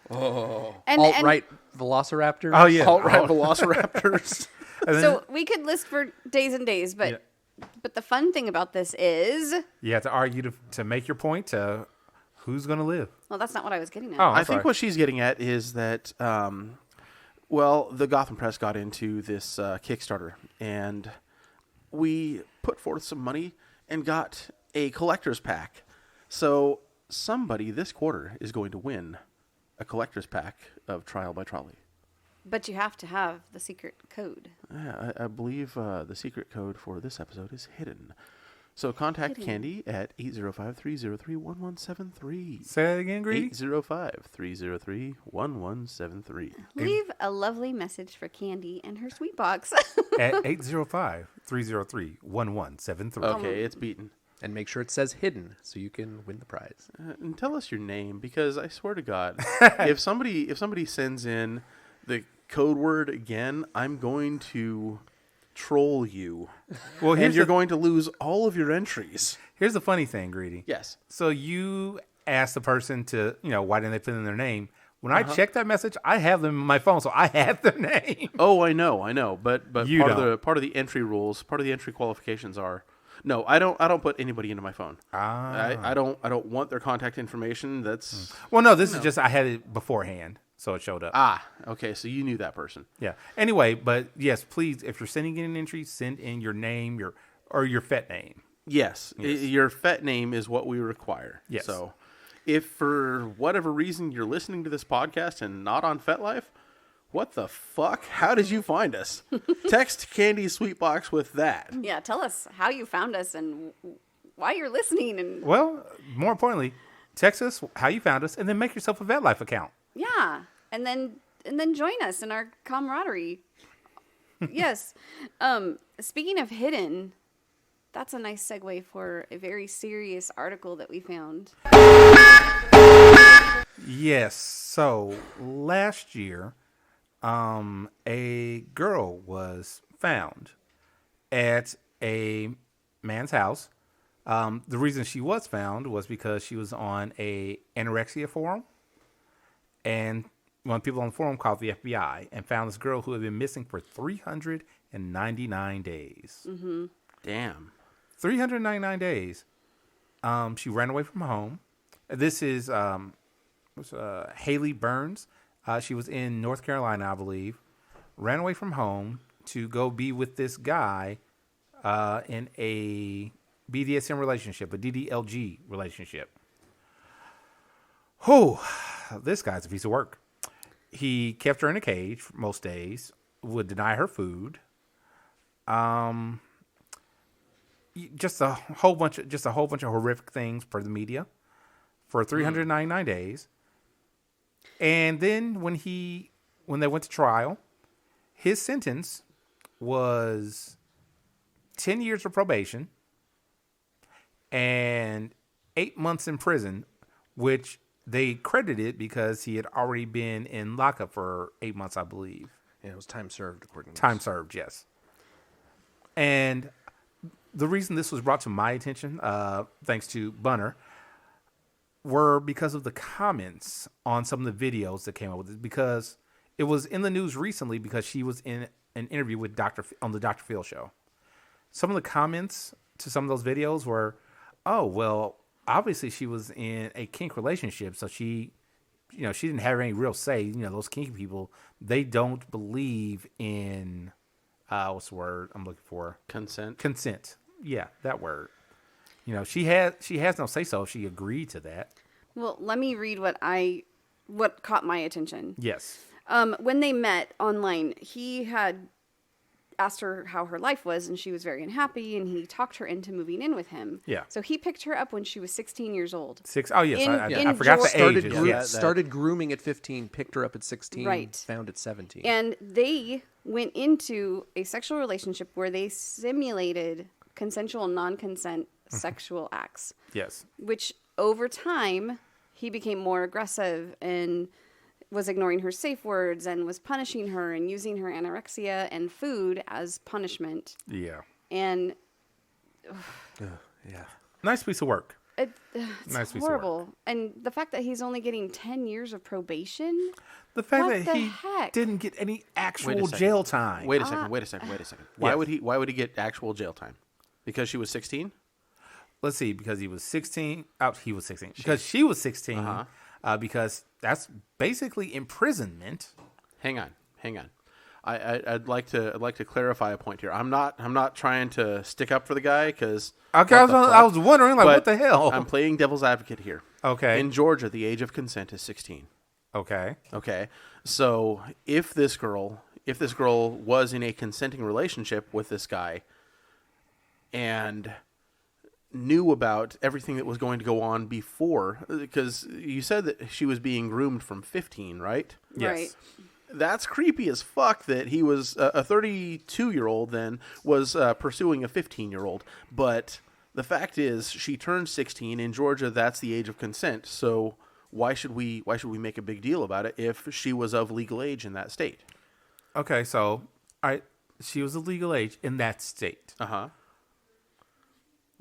Alt-right velociraptors. Oh, yeah. Alt-right velociraptors. So we could list for days and days, but the fun thing about this is... You have to argue to make your point to who's going to live. Well, that's not what I was getting at. Oh, I think what she's getting at is that, the Gotham Press got into this Kickstarter, and we put forth some money and got a collector's pack. So somebody this quarter is going to win a collector's pack of Trial by Trolley. But you have to have the secret code. Yeah, I believe the secret code for this episode is hidden. So contact Candy at 805-303-1173. Say that again, Greedy. 805-303-1173. Leave a lovely message for Candy and her sweet box. At 805-303-1173. Okay, it's beaten. And make sure it says hidden so you can win the prize. And tell us your name, because I swear to God, if somebody sends in the code word again, I'm going to troll you. Well, and you're going to lose all of your entries. Here's the funny thing, Greedy. Yes. So you asked the person to, why didn't they put in their name? When I check that message, I have them in my phone, so I have their name. Oh, I know. But You part of the entry rules, part of the entry qualifications are, no, I don't put anybody into my phone. I don't want their contact information. That's Well, no, this is just I had it beforehand, so it showed up. Okay, so you knew that person. Yeah. Anyway, but yes, please, if you're sending in an entry, send in your name, your FET name. Yes. Your FET name is what we require. Yes. So if for whatever reason you're listening to this podcast and not on FetLife, what the fuck? How did you find us? Text Candy Sweetbox with that. Yeah, tell us how you found us and why you're listening. And Well, more importantly, text us how you found us, and then make yourself a VetLife account. yeah, and then join us in our camaraderie. Yes. Speaking of hidden, that's a nice segue for a very serious article that we found. Yes. So last year, a girl was found at a man's house. The reason she was found was because she was on a anorexia forum, and one of the people on the forum called the FBI and found this girl who had been missing for 399 days. Mm-hmm. Damn. 399 days. She ran away from home. This is Hailey Burns. She was in North Carolina, I believe. Ran away from home to go be with this guy in a BDSM relationship, a DDLG relationship. This guy's a piece of work. He kept her in a cage for most days, would deny her food. Just a whole bunch of horrific things for the media for 399 days. And then when they went to trial, his sentence was 10 years of probation and 8 months in prison, which they credited because he had already been in lockup for 8 months, I believe. Yeah, it was time served, according to Time served, yes. And the reason this was brought to my attention, thanks to Bunner, were because of the comments on some of the videos that came out with it. Because it was in the news recently because she was in an interview with on the Dr. Phil show. Some of the comments to some of those videos were, oh, well, obviously she was in a kink relationship, so she didn't have any real say. Those kinky people, they don't believe in, what's the word I'm looking for? Consent. Yeah, that word. She has no say so. She agreed to that. Well, let me read what caught my attention. Yes. When they met online, he had asked her how her life was, and she was very unhappy, and he talked her into moving in with him. Yeah. So he picked her up when she was 16 years old. Oh, yes. I forgot the age. Started grooming at 15, picked her up at 16, right. Found at 17. And they went into a sexual relationship where they simulated consensual non-consent sexual acts. Yes. Which over time, he became more aggressive and was ignoring her safe words and was punishing her and using her anorexia and food as punishment. Yeah. And yeah. Nice piece of work. It's nice piece horrible. of work. And the fact that he's only getting 10 years of probation. The fact What that the he heck? didn't get any actual jail time. Wait a second. Why would he get actual jail time? Because she was 16? Let's see, because he was 16. He was 16. Because she was 16. Because that's basically imprisonment. Hang on. I'd like to clarify a point here. I'm not trying to stick up for the guy because I was wondering what the hell. I'm playing devil's advocate here. Okay. In Georgia, the age of consent is 16. Okay. Okay. So if this girl was in a consenting relationship with this guy and knew about everything that was going to go on before, because you said that she was being groomed from 15, right? Yes. Right. That's creepy as fuck that he was a 32-year-old then was pursuing a 15-year-old. But the fact is she turned 16 in Georgia. That's the age of consent. So why should we make a big deal about it if she was of legal age in that state? Okay, so she was of legal age in that state. Uh-huh.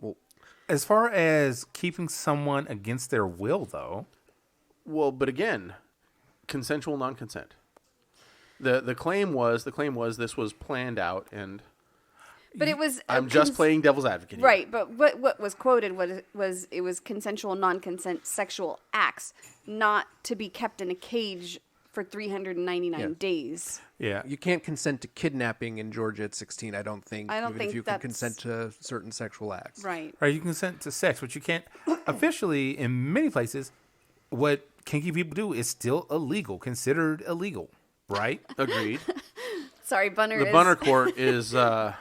Well, As far as keeping someone against their will, though. Well, but again, consensual non-consent. The claim was this was planned out, and But it was. I'm just playing devil's advocate here. Right, but what was quoted was it was consensual, non-consent sexual acts, not to be kept in a cage for 399 days. Yeah. you can't consent to kidnapping in Georgia at 16, I don't think. I don't even think if you can that's- consent to certain sexual acts. Right. Right, you consent to sex, but you can't officially in many places. What kinky people do is still illegal, considered illegal, right? Agreed. Sorry, Bunner. The Bunner court is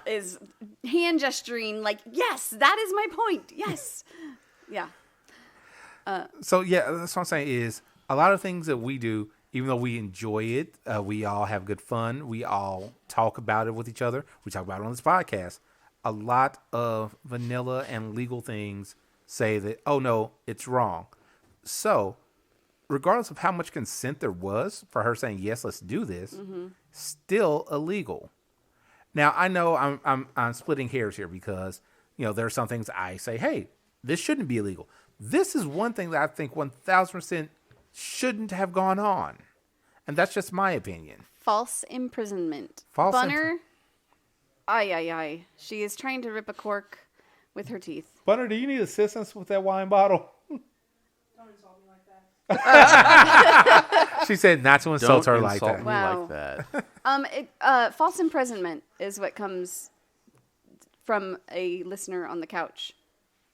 is hand gesturing like, yes, that is my point. Yes. Yeah. So yeah, that's what I'm saying is a lot of things that we do, even though we enjoy it, we all have good fun. We all talk about it with each other. We talk about it on this podcast. A lot of vanilla and legal things say that, oh no, it's wrong. So regardless of how much consent there was for her saying, yes, let's do this, still illegal. Now I know I'm splitting hairs here because, there are some things I say, hey, this shouldn't be illegal. This is one thing that I think 1,000% shouldn't have gone on. And that's just my opinion. False imprisonment. False Bunner. Ay. She is trying to rip a cork with her teeth. Bunner, do you need assistance with that wine bottle? She said not to insult her like that. me Wow. like that. False imprisonment is what comes from a listener on the couch.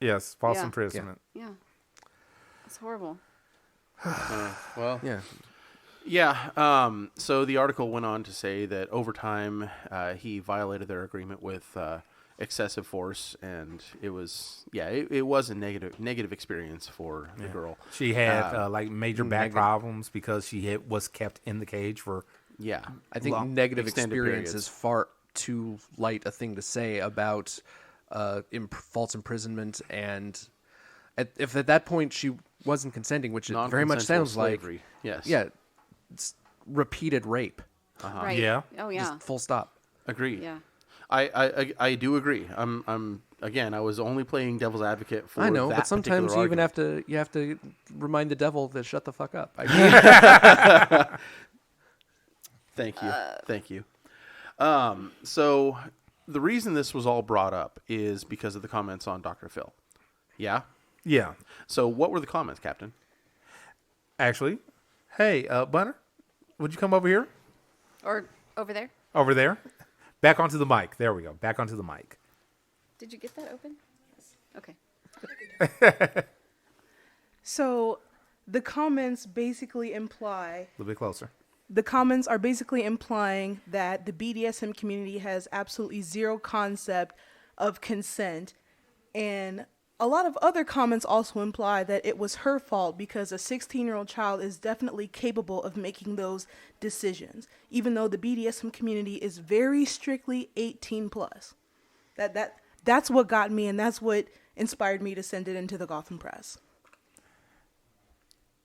Yes, false Yeah. imprisonment. Yeah. It's horrible. Well, Yeah. yeah. So the article went on to say that over time he violated their agreement with excessive force, and it was it was a negative experience for the girl. She had like major back problems because she was kept in the cage for I think long, negative extended experience periods. is far too light a thing to say about false imprisonment, and if at that point she wasn't consenting, which it very much Non-consensual sounds like, slavery. Yes. yeah, it's repeated rape. Right. Yeah. Oh, yeah. Just full stop. Agreed. Yeah. I do agree. I'm again. I was only playing devil's advocate for I know, that but sometimes particular you even argument. have to remind the devil to shut the fuck up. I Thank you. So the reason this was all brought up is because of the comments on Dr. Phil. Yeah. Yeah. So what were the comments, Captain? Actually, hey, Bunner, would you come over here? Or over there. Over there? Back onto the mic. There we go. Back onto the mic. Did you get that open? Okay. So the comments basically imply A little bit closer. the comments are basically implying that the BDSM community has absolutely zero concept of consent. And a lot of other comments also imply that it was her fault because a 16-year-old child is definitely capable of making those decisions, even though the BDSM community is very strictly 18 plus. That's what got me, and that's what inspired me to send it into the Gotham Press.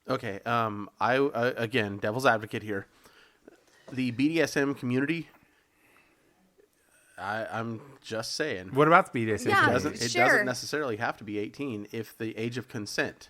Okay. I again, devil's advocate here. The BDSM community. I'm just saying. What about the BDSM? Yeah. community? It Sure. doesn't necessarily have to be 18 if the age of consent.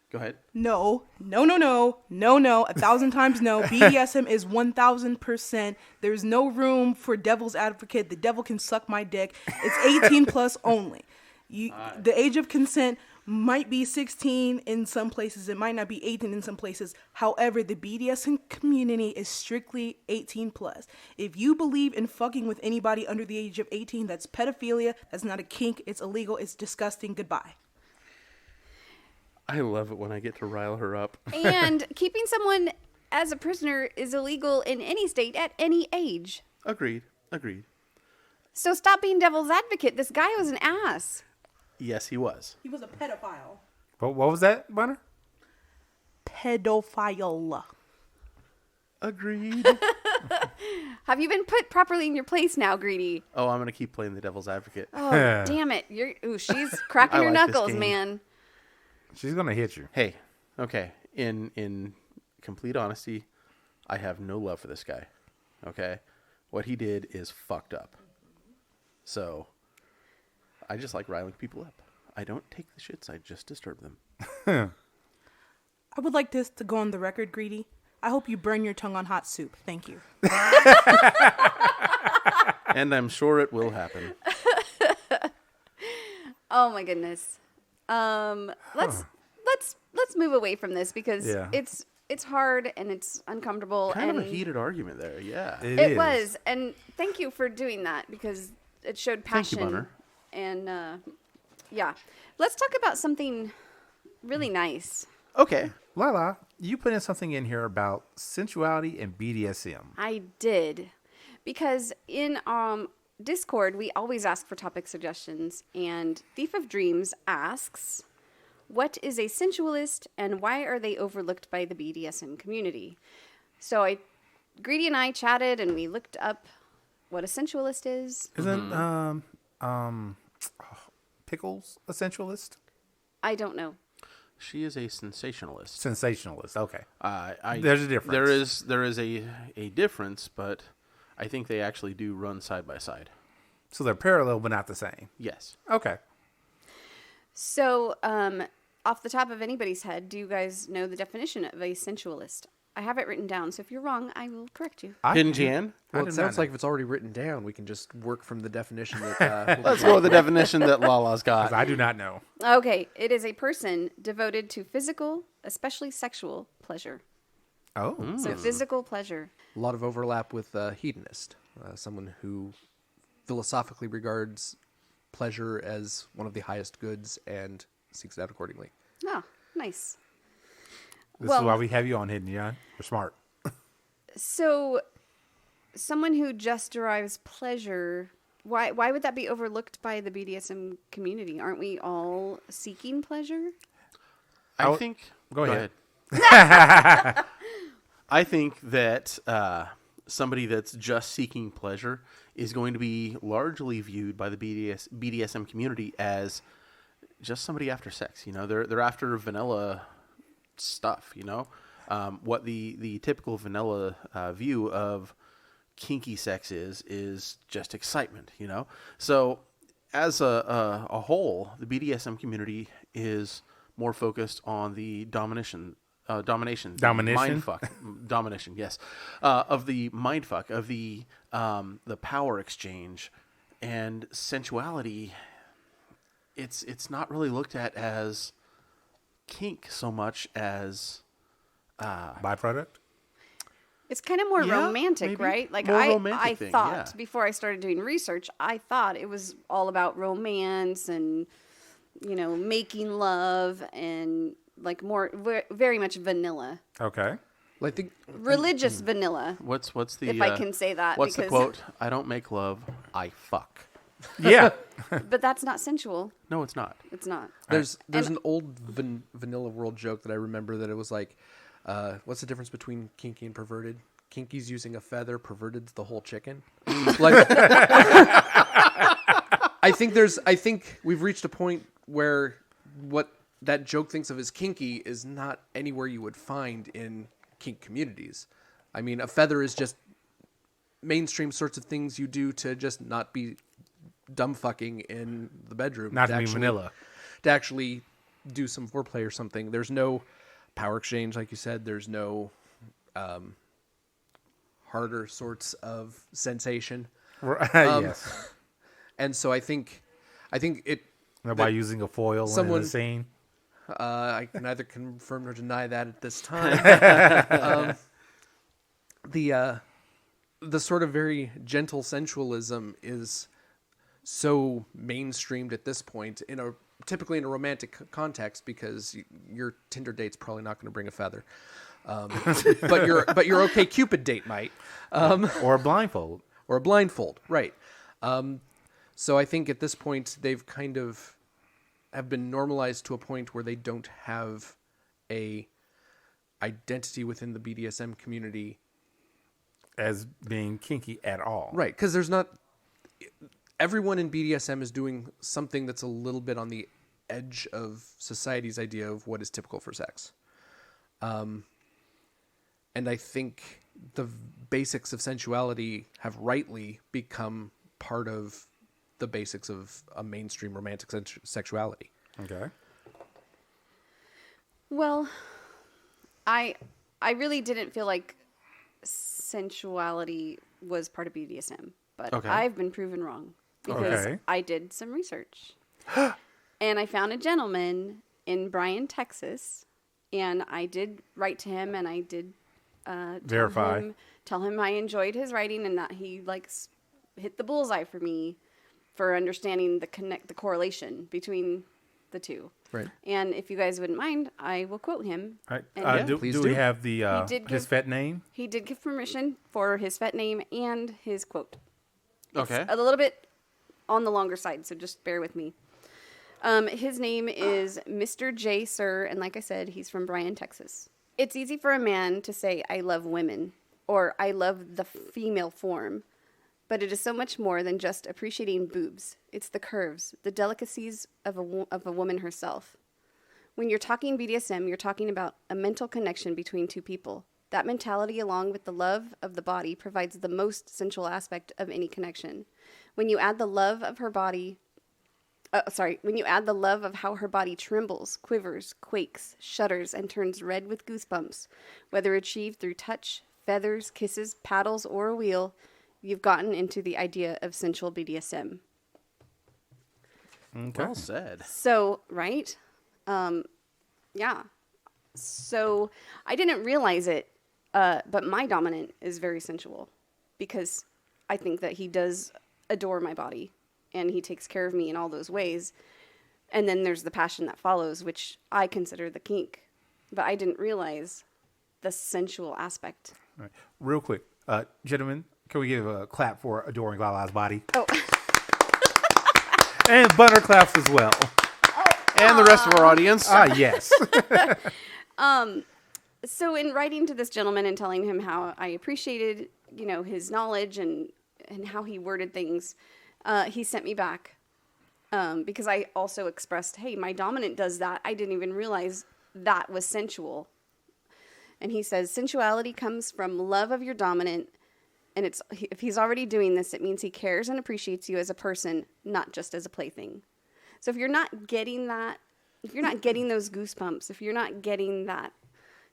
Go ahead. No. 1,000 times no. BDSM is 1,000%. There's no room for devil's advocate. The devil can suck my dick. It's 18 plus only. The age of consent might be 16 in some places. It might not be 18 in some places. However, the BDSM community is strictly 18 plus. If you believe in fucking with anybody under the age of 18, that's pedophilia. That's not a kink. It's illegal. It's disgusting. Goodbye. I love it when I get to rile her up. And keeping someone as a prisoner is illegal in any state at any age. Agreed. So stop being devil's advocate. This guy was an ass. Yes, he was. He was a pedophile. What was that, Bunner? Pedophile. Agreed. Have you been put properly in your place now, Greedy? Oh, I'm going to keep playing the devil's advocate. Oh, damn it. She's cracking I her like this knuckles, game. man. She's gonna hit you. Hey, okay. In complete honesty, I have no love for this guy. Okay? What he did is fucked up. So, I just like riling people up. I don't take the shits, I just disturb them. I would like this to go on the record, Greedy. I hope you burn your tongue on hot soup. Thank you. And I'm sure it will happen. Oh my goodness. Let's move away from this because it's hard and it's uncomfortable. Kind and of a heated argument there, yeah. It was, and thank you for doing that because it showed passion. Thank you, Bunner. And yeah, let's talk about something really nice. Okay. Lala, you put in something in here about sensuality and BDSM. I did, because in Discord we always ask for topic suggestions, and Thief of Dreams asks, "What is a sensualist, and why are they overlooked by the BDSM community?" So Greedy and I chatted, and we looked up what a sensualist is. Isn't Pickles a sensualist? I don't know. She is a sensationalist. Sensationalist. Okay. There's There's a difference. There is a difference, but I think they actually do run side by side. So they're parallel, but not the same. Yes. Okay. So, off the top of anybody's head, do you guys know the definition of a sensualist? I have it written down, so if you're wrong, I will correct you. Hidden Jan? Well, do it not sounds know. like if it's already written down, we can just work from the definition that. Let's go with the definition that Lala's 'Cause got. I do not know. Okay, it is a person devoted to physical, especially sexual, pleasure. Oh. So physical pleasure. A lot of overlap with hedonist, someone who philosophically regards pleasure as one of the highest goods and seeks it out accordingly. Oh, nice. This is why we have you on Hidden, Jan. You're smart. So, someone who just derives pleasure, why would that be overlooked by the BDSM community? Aren't we all seeking pleasure? I think... Go ahead. I think that somebody that's just seeking pleasure is going to be largely viewed by the BDSM community as just somebody after sex. You know, they're after vanilla stuff. You know, what the typical vanilla view of kinky sex is just excitement. You know, so as a whole, the BDSM community is more focused on the domination, mindfuck, domination, yes, of the mindfuck, of the power exchange, and sensuality. It's not really looked at as kink so much as Byproduct? It's kind of more Yeah, romantic, maybe. right? Like More I romantic thing, thought yeah. before I started doing research, I thought it was all about romance and, you know, making love and like more very much vanilla, Okay. Well, I think religious vanilla. what's the If I can say that, what's the because- quote? I don't make love, I fuck. Yeah. But that's not sensual. No, it's not. It's not. there's And- an old vanilla world joke that I remember that it was like, what's the difference between kinky and perverted? Kinky's using a feather, perverted's the whole chicken. Like, I think we've reached a point where what that joke thinks of as kinky is not anywhere you would find in kink communities. I mean, a feather is just mainstream sorts of things you do to just not be dumb fucking in the bedroom. Not to be vanilla. To actually do some foreplay or something. There's no power exchange, like you said. There's no harder sorts of sensation. Yes. And so I think it. By using a foil in someone- the scene. I can neither confirm nor deny that at this time. The sort of very gentle sensualism is so mainstreamed at this point in a typically in a romantic context, because your Tinder date's probably not going to bring a feather. But your OK Cupid date might. Or a blindfold. Or a blindfold, right. So I think at this point they've kind of have been normalized to a point where they don't have a identity within the BDSM community As being kinky at all. right, because there's not everyone in BDSM is doing something that's a little bit on the edge of society's idea of what is typical for sex. And I think the basics of sensuality have rightly become part of the basics of a mainstream romantic sexuality. Okay. Well, I really didn't feel like sensuality was part of BDSM, but Okay. I've been proven wrong because Okay. I did some research. And I found a gentleman in Bryan, Texas, and I did write to him and I did Verify. tell him I enjoyed his writing and that he hit the bullseye for me for understanding the correlation between the two. Right. And if you guys wouldn't mind, I will quote him. All right. And Do please we do. have the did his give- fet name? he did give permission for his fet name and his quote. It's Okay. a little bit on the longer side, so just bear with me. His name is Mr. J. Sir, and like I said, he's from Bryan, Texas. It's easy for a man to say, I love women, or I love the female form, but it is so much more than just appreciating boobs. It's the curves, the delicacies of a woman herself. When you're talking BDSM, you're talking about a mental connection between two people. That mentality, along with the love of the body, provides the most sensual aspect of any connection. When you add the love of her body, when you add the love of how her body trembles, quivers, quakes, shudders, and turns red with goosebumps, whether achieved through touch, feathers, kisses, paddles, or a wheel, you've gotten into the idea of sensual BDSM. Okay. Well said. So, right? Yeah. So, I didn't realize it, but my dominant is very sensual because I think that he does adore my body and he takes care of me in all those ways. And then there's the passion that follows, which I consider the kink. But I didn't realize the sensual aspect. All right. Real quick, gentlemen, can we give a clap for adoring Lala's body? Oh, And butter claps as well. And the rest of our audience. Yes. so in writing to this gentleman and telling him how I appreciated, his knowledge and how he worded things, he sent me back because I also expressed, hey, my dominant does that. I didn't even realize that was sensual. And he says, sensuality comes from love of your dominant. And if he's already doing this, it means he cares and appreciates you as a person, not just as a plaything. So if you're not getting that, if you're not getting those goosebumps, if you're not getting that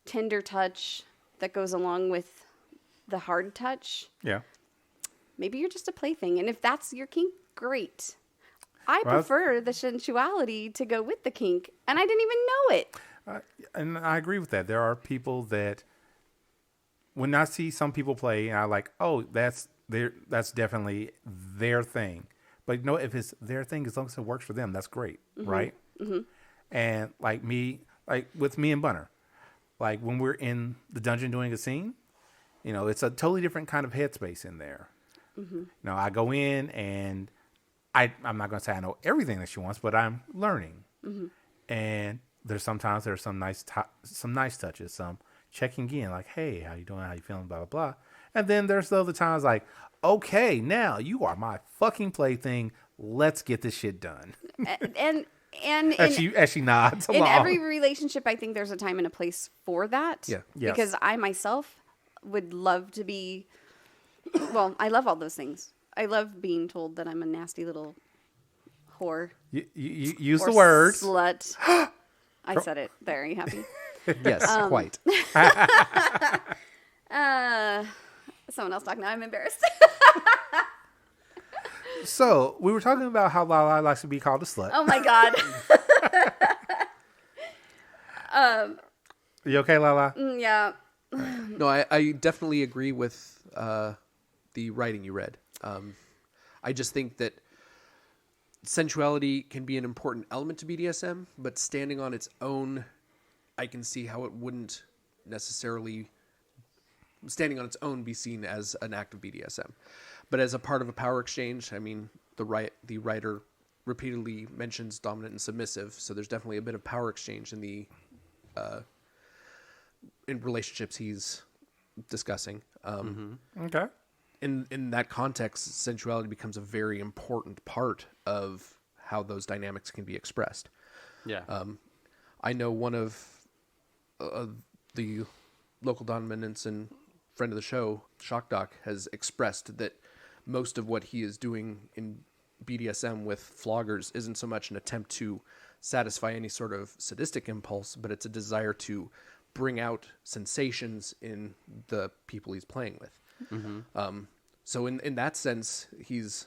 tender touch that goes along with the hard touch, Yeah. maybe you're just a plaything. And if that's your kink, great. I Well, prefer the sensuality to go with the kink, and I didn't even know it. And I agree with that. There are people that, when I see some people play, and I like, oh, that's definitely their thing. But if it's their thing, as long as it works for them, that's great, right? Mm-hmm. And like with me and Bunner, like when we're in the dungeon doing a scene, it's a totally different kind of headspace in there. Mm-hmm. I go in and I'm not going to say I know everything that she wants, but I'm learning. Mm-hmm. And there's some nice touches, some checking in, like, hey, how you doing? How you feeling? Blah, blah, blah. And then there's the other times like, okay, now you are my fucking plaything. Let's get this shit done. And As she nods along. in every relationship, I think there's a time and a place for that. Yeah. Yes. Because I myself would love to be, well, I love all those things. I love being told that I'm a nasty little whore. You use or the words. Slut. I said it. There, are you happy? Yes, quite. Someone else talk now. I'm embarrassed. So we were talking about how Lala likes to be called a slut. Oh my God. You okay, Lala? Yeah. No, I definitely agree with the writing you read. I just think that sensuality can be an important element to BDSM, but standing on its own, I can see how it wouldn't necessarily, standing on its own, be seen as an act of BDSM. But as a part of a power exchange, I mean, the writer repeatedly mentions dominant and submissive, so there's definitely a bit of power exchange in the in relationships he's discussing. Okay. In that context, sensuality becomes a very important part of how those dynamics can be expressed. Yeah. I know one of the local dominants and friend of the show, Shock Doc, has expressed that most of what he is doing in BDSM with floggers isn't so much an attempt to satisfy any sort of sadistic impulse, but it's a desire to bring out sensations in the people he's playing with. So in that sense, he's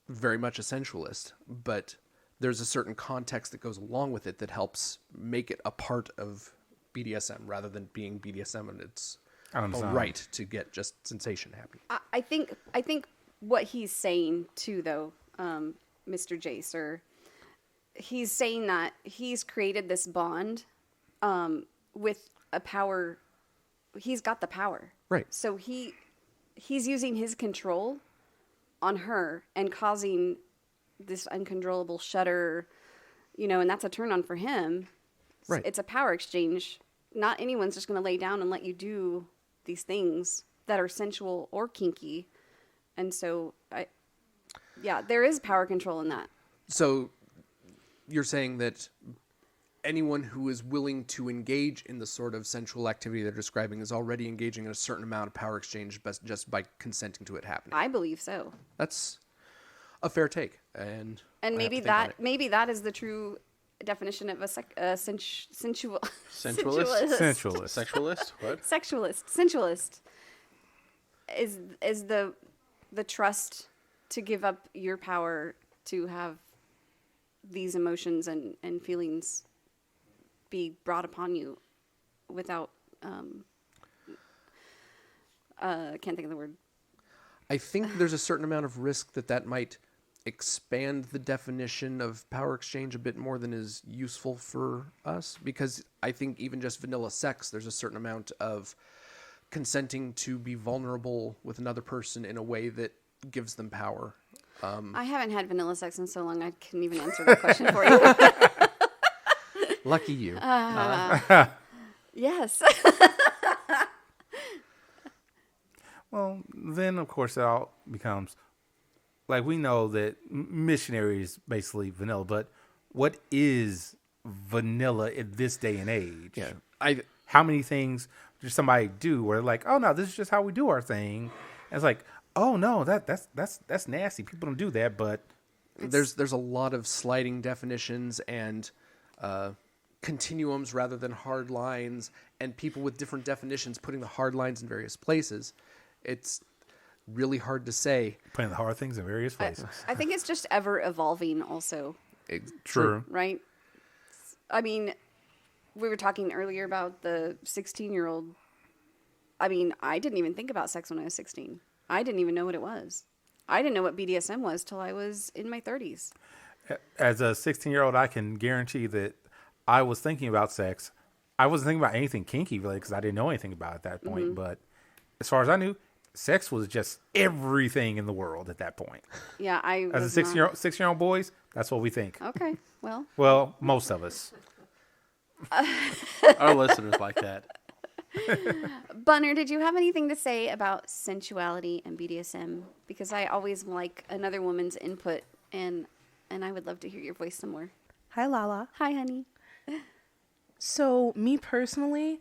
very much a sensualist, but there's a certain context that goes along with it that helps make it a part of BDSM rather than being BDSM and its own right to get just sensation happy. I think what he's saying too, though, Mr. Jacer, he's saying that he's created this bond with a power. He's got the power, right? So he's using his control on her and causing this uncontrollable shudder, and that's a turn on for him. Right. It's a power exchange. Not anyone's just going to lay down and let you do these things that are sensual or kinky. And so, there is power control in that. So you're saying that anyone who is willing to engage in the sort of sensual activity they're describing is already engaging in a certain amount of power exchange just by consenting to it happening. I believe so. That's a fair take, and maybe that is the true definition of a sensual Sensualist. Sensualist. Sexualist. What? sensualist is the trust to give up your power to have these emotions and feelings be brought upon you without can't think of the word. I think there's a certain amount of risk that might expand the definition of power exchange a bit more than is useful for us, because I think even just vanilla sex, there's a certain amount of consenting to be vulnerable with another person in a way that gives them power. I haven't had vanilla sex in so long I couldn't even answer that question for you. Lucky you. Yes. Well, then of course it all becomes like, we know that missionary is basically vanilla, but what is vanilla in this day and age? Yeah, how many things does somebody do where they're like, oh no, this is just how we do our thing? And it's like, oh no, that's nasty. People don't do that, but there's a lot of sliding definitions and continuums rather than hard lines, and people with different definitions putting the hard lines in various places. It's really hard to say. Putting the hard things in various places. I think it's just ever evolving also. True. Right? I mean, we were talking earlier about the 16-year-old. I mean, I didn't even think about sex when I was 16. I didn't even know what it was. I didn't know what BDSM was till I was in my 30s. As a 16-year-old, I can guarantee that I was thinking about sex. I wasn't thinking about anything kinky, really, because I didn't know anything about it at that point. But as far as I knew, sex was just everything in the world at that point. Yeah, as a 6-year-old boys, that's what we think. Okay, well, most of us. Our listeners like that. Bunner, did you have anything to say about sensuality and BDSM? Because I always like another woman's input, and I would love to hear your voice some more. Hi, Lala. Hi, honey. So, me personally,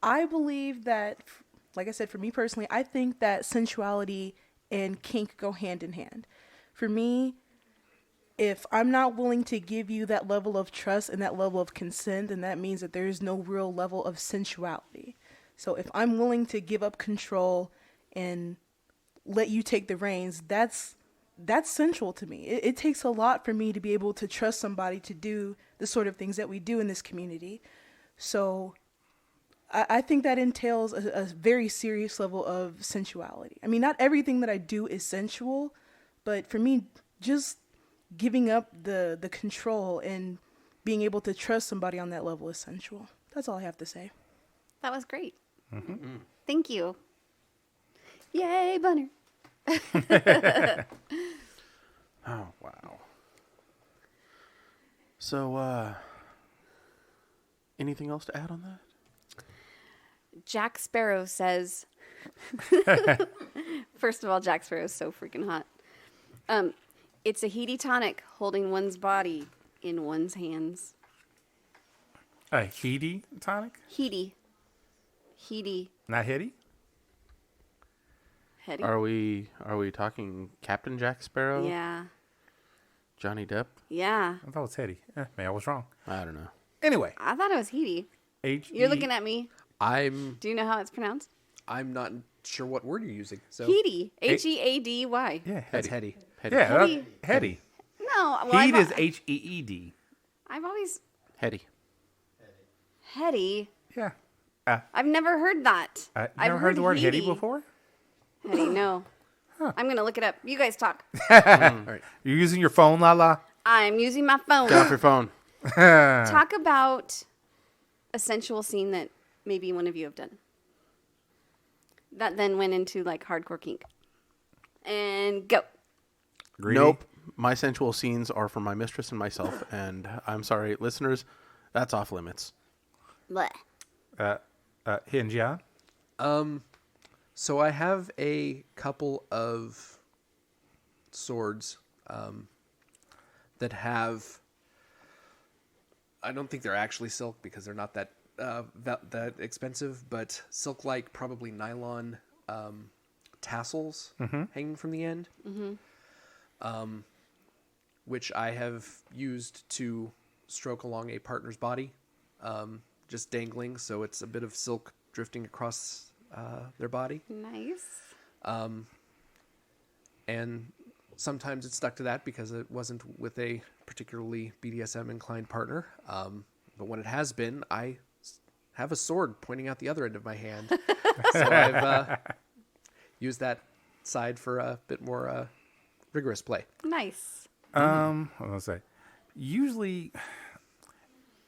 I believe that, like I said, for me personally, I think that sensuality and kink go hand in hand. For me, if I'm not willing to give you that level of trust and that level of consent, then that means that there is no real level of sensuality. So if I'm willing to give up control and let you take the reins, that's sensual to me. It takes a lot for me to be able to trust somebody to do the sort of things that we do in this community. So I think that entails a very serious level of sensuality. I mean, not everything that I do is sensual, but for me, just giving up the control and being able to trust somebody on that level is sensual. That's all I have to say. That was great. Thank you. Yay, Bunner. Oh, wow. So, anything else to add on that? Jack Sparrow says, first of all, Jack Sparrow is so freaking hot. It's a heady tonic holding one's body in one's hands. A heady tonic? Heady. Not heady? Heady. Are we talking Captain Jack Sparrow? Yeah. Johnny Depp? Yeah. I thought it was heady. Maybe I was wrong. I don't know. Anyway. I thought it was heady. H-E- You're looking at me. I'm Do you know how it's pronounced? not sure what word you're using. So Heady. Heady. Yeah, that's heady. heady. Yeah, Heady. heady. No. Well, Heed is Heed. I've always... Heady. Heady. Yeah. I've never heard that. You I've never heard the word heady heady before? Heady, no. I'm going to look it up. You guys talk. You're using your phone, Lala? I'm using my phone. Get off your phone. Talk about a sensual scene that maybe one of you have done. That then went into like hardcore kink. And go. Greedy? Nope. My sensual scenes are for my mistress and myself, and I'm sorry, listeners, that's off limits. Blech. Hinge, yeah? So I have a couple of swords that have. I don't think they're actually silk because they're not that that expensive, but silk-like, probably nylon tassels hanging from the end, which I have used to stroke along a partner's body, just dangling, so it's a bit of silk drifting across their body. Nice. And sometimes it's stuck to that because it wasn't with a particularly BDSM inclined partner. But when it has been, I have a sword pointing out the other end of my hand. So I've used that side for a bit more rigorous play. Nice. What was I gonna say? Usually,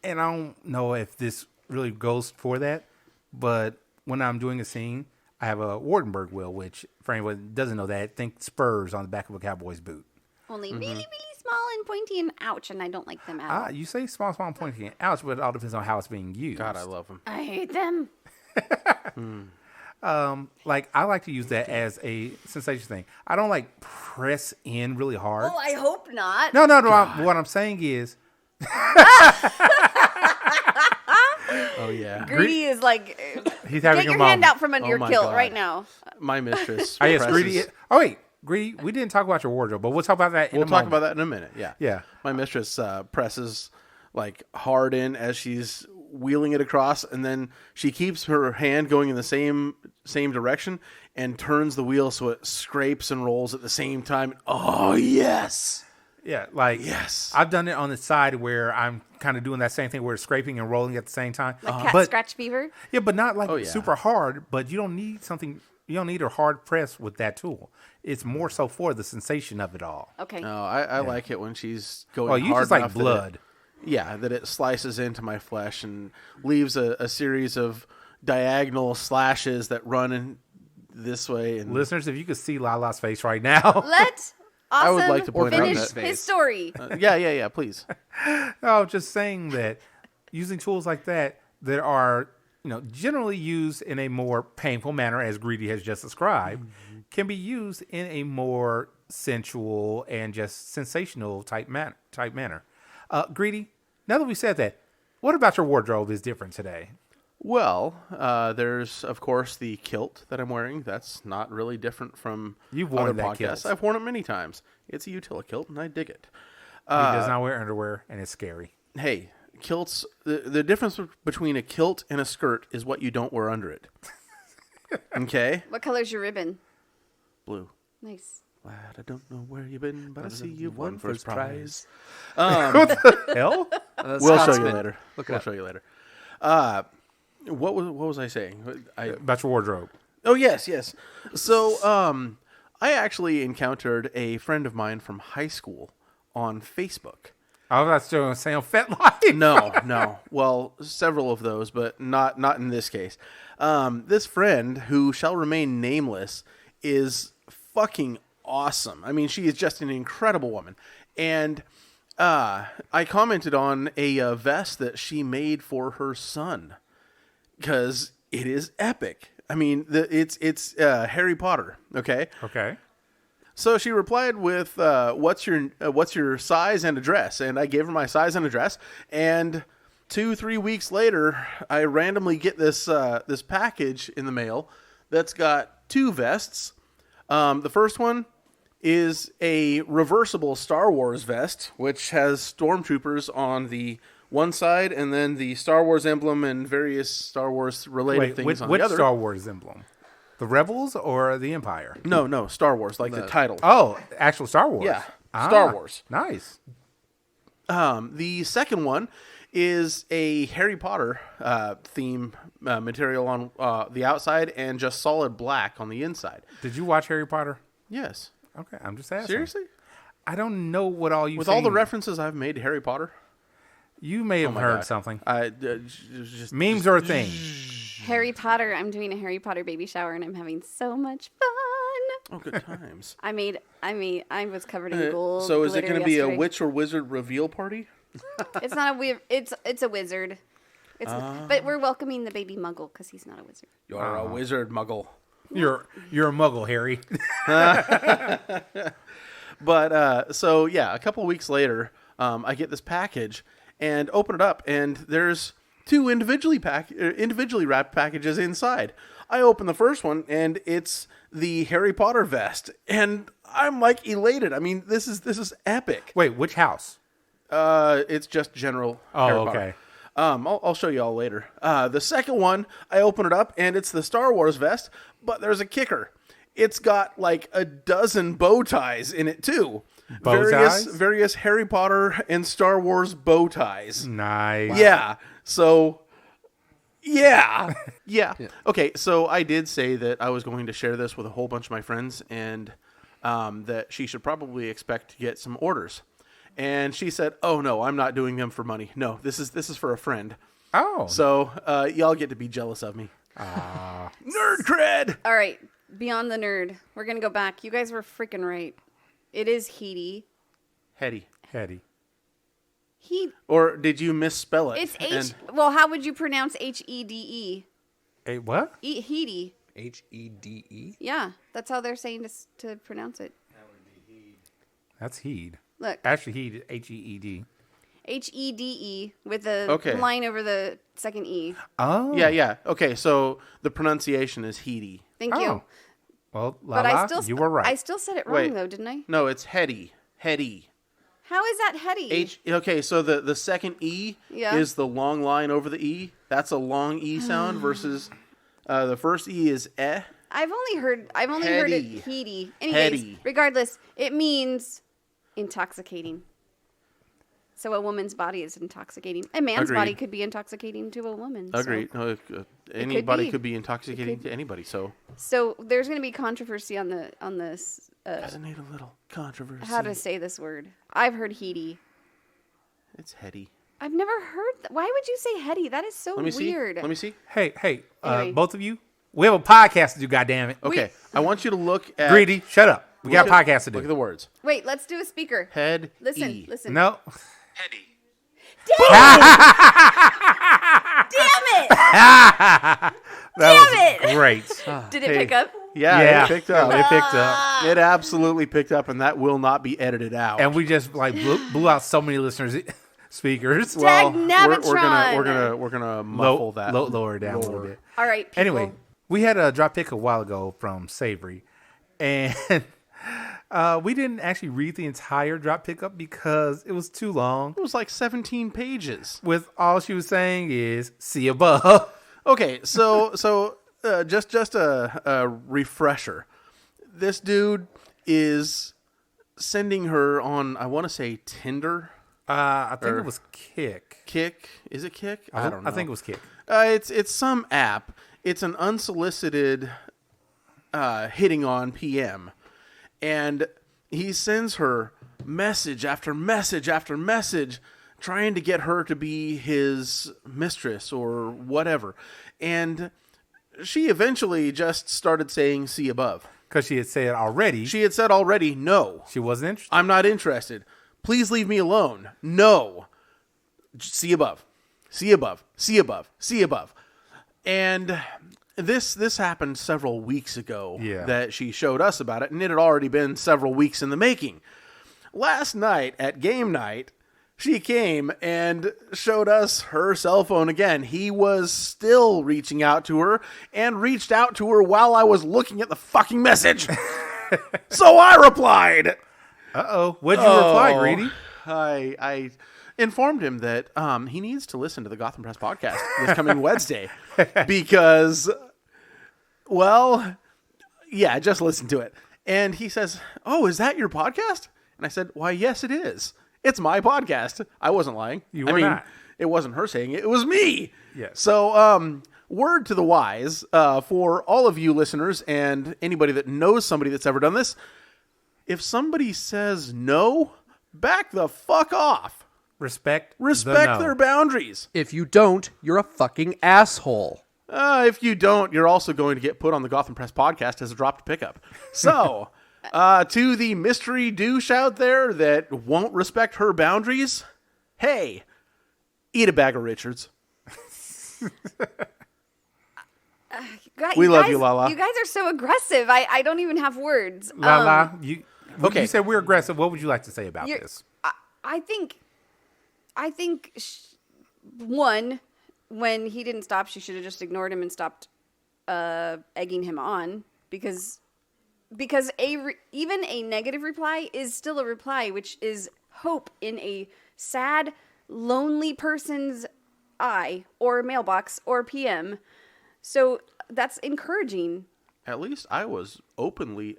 and I don't know if this really goes for that, but when I'm doing a scene, I have a Wardenberg wheel, which for anyone who doesn't know that, think spurs on the back of a cowboy's boot. Only really, really small and pointy and ouch, and I don't like them at all. You say small, pointy, and ouch, but it all depends on how it's being used. God, I love them. I hate them. Like, I like to use that as a sensation thing. I don't like press in really hard. Oh, I hope not. No. What I'm saying is, Oh, yeah. Greedy is like, he's having get your a hand moment. out from under Oh your my kilt God. right now. My mistress. Oh, yes, presses- Greedy. Oh, wait. Greedy, we didn't talk about your wardrobe, but we'll talk about that in We'll a talk moment. about that in a minute. Yeah. Yeah. My mistress presses like hard in as she's wheeling it across, and then she keeps her hand going in the same direction and turns the wheel so it scrapes and rolls at the same time. Oh yes. Yeah, like, Yes. I've done it on the side where I'm kind of doing that same thing where it's scraping and rolling at the same time. Like cat But- scratch fever. Yeah, but not like Oh, yeah. super hard, but you don't need a hard press with that tool. It's more so for the sensation of it all. Okay. No, I like it when she's going Well, you hard just like enough that blood. that it slices into my flesh and leaves a series of diagonal slashes that run in this way. And Listeners, if you could see Lala's face right now. Let Awesome I would like to point out finish that- his story. yeah, please. No, just saying that using tools like that are, generally used in a more painful manner, as Greedy has just described, can be used in a more sensual and just sensational type manner. Greedy, now that we said that, what about your wardrobe is different today? Well, there's, of course, the kilt that I'm wearing. That's not really different from You've worn other that podcasts. kilt. I've worn it many times. It's a utility kilt, and I dig it. He does not wear underwear, and it's scary. Hey, kilts, the difference between a kilt and a skirt is what you don't wear under it. Okay? What color's your ribbon? Blue. Nice. Lad, I don't know where you've been, but I see you won first prize. Hell? We'll show you later. Look it We'll up. show you later. What was I saying? About your wardrobe. Oh, yes. So, I actually encountered a friend of mine from high school on Facebook. I was still saying FetLife. No. Well, several of those, but not in this case. This friend, who shall remain nameless, is fucking awesome. I mean, she is just an incredible woman. And I commented on a vest that she made for her son because it is epic. I mean, it's Harry Potter. Okay. Okay. So she replied with, "What's your size and address?" And I gave her my size and address. And 2-3 weeks later, I randomly get this package in the mail that's got 2 vests. The first one is a reversible Star Wars vest, which has stormtroopers on the one side, and then the Star Wars emblem and various Star Wars related things on the other. Which Star Wars emblem? The Rebels or the Empire? No, Star Wars, like the title. Oh, actual Star Wars. Yeah, Star Wars. Nice. The second one is a Harry Potter theme material on the outside and just solid black on the inside. Did you watch Harry Potter? Yes. Okay, I'm just asking. Seriously? I don't know what all you With all the references I've made to Harry Potter. You may have heard something. Memes are a thing. Harry Potter. I'm doing a Harry Potter baby shower, and I'm having so much fun. Oh, good times. I was covered in gold. So is it going to be a yesterday. witch or wizard reveal party? It's not a weird. It's a wizard. But we're welcoming the baby Muggle because he's not a wizard. You're a wizard, Muggle. You're a Muggle, Harry. But so yeah, a couple of weeks later, I get this package and open it up, and there's 2 individually wrapped packages inside. I open the first one, and it's the Harry Potter vest, and I'm like elated. I mean, this is epic. Wait, which house? It's just general. Harry Potter. Okay. I'll show you all later. The second one, I open it up, and it's the Star Wars vest, but there's a kicker. It's got like a dozen bow ties in it too. Various Harry Potter and Star Wars bow ties. Nice. Yeah. So, yeah. Okay, so I did say that I was going to share this with a whole bunch of my friends, and that she should probably expect to get some orders. And she said, "Oh no, I'm not doing them for money. No, this is for a friend." Oh. So y'all get to be jealous of me. Nerd cred. All right, beyond the nerd, we're gonna go back. You guys were freaking right. It is Heedy. Hetty. Or did you misspell it? It's Well, how would you pronounce Hede? Hey, what? Heedy. Hede? Yeah, that's how they're saying to pronounce it. That's Heed. Look. Actually, Heed, Heed. Hede with a line over the second E. Oh. Yeah. Okay, so the pronunciation is Heedy. Thank you. Well, Lala, you were right. I still said it wrong, though, didn't I? No, it's Hetty. How is that Hetty? Okay, so the second E is the long line over the E. That's a long E sound versus the first E is eh. I've only heard it Heedy. Anyways, regardless, it means intoxicating. So a woman's body is intoxicating. A man's body could be intoxicating to a woman. Agreed. So. No, anybody could be intoxicating to anybody. So there's going to be controversy on this. Doesn't need a little controversy. How to say this word? I've heard Heedy. It's Hetty. I've never heard. Why would you say Hetty? That is so weird. Let me see. Hey, Anyway. both of you, we have a podcast to do. Goddammit. Okay, I want you to look at Greedy. Shut up. We got a podcast to do. Look at the words. Wait, let's do a speaker. Head. Listen. No. Hetty. Damn it! That was great. Did it pick up? Yeah, it picked up. It picked up. It absolutely picked up, and that will not be edited out. And we just blew out so many listeners, speakers. Dag we're gonna muffle that. Lower it down a little bit. All right, people. Anyway, we had a drop pick a while ago from Savory, and we didn't actually read the entire drop pickup because it was too long. It was like 17 pages. With all she was saying is "see above." Okay, so just a refresher. This dude is sending her on, I want to say Tinder. I think it was Kick. Kick? Is it Kick? I don't know. I think it was Kick. It's some app. It's an unsolicited hitting on PM. And he sends her message after message after message trying to get her to be his mistress or whatever. And she eventually just started saying, see above. Because she had said already. She had said already, no. She wasn't interested. I'm not interested. Please leave me alone. No. See above. See above. See above. See above. And this happened several weeks ago that she showed us about it, and it had already been several weeks in the making. Last night at game night, she came and showed us her cell phone again. He was still reaching out to her and reached out to her while I was looking at the fucking message. So I replied. Uh-oh. What'd you reply, Greedy? I informed him that he needs to listen to the Gotham Press podcast this coming Wednesday because, well, yeah, just listen to it. And he says, oh, is that your podcast? And I said, why, yes, it is. It's my podcast. I wasn't lying. You were not. It wasn't her saying it. It was me. Yes. So, word to the wise, for all of you listeners and anybody that knows somebody that's ever done this, if somebody says no, back the fuck off. Respect their boundaries. If you don't, you're a fucking asshole. If you don't, you're also going to get put on the Gotham Press podcast as a dropped pickup. So, to the mystery douche out there that won't respect her boundaries, hey, eat a bag of Richards. We love you, Lala. You guys are so aggressive. I don't even have words. Lala, you Okay. You said we're aggressive. What would you like to say about this? I think one, when he didn't stop, she should have just ignored him and stopped egging him on because even a negative reply is still a reply, which is hope in a sad, lonely person's eye or mailbox or PM. So that's encouraging. At least I was openly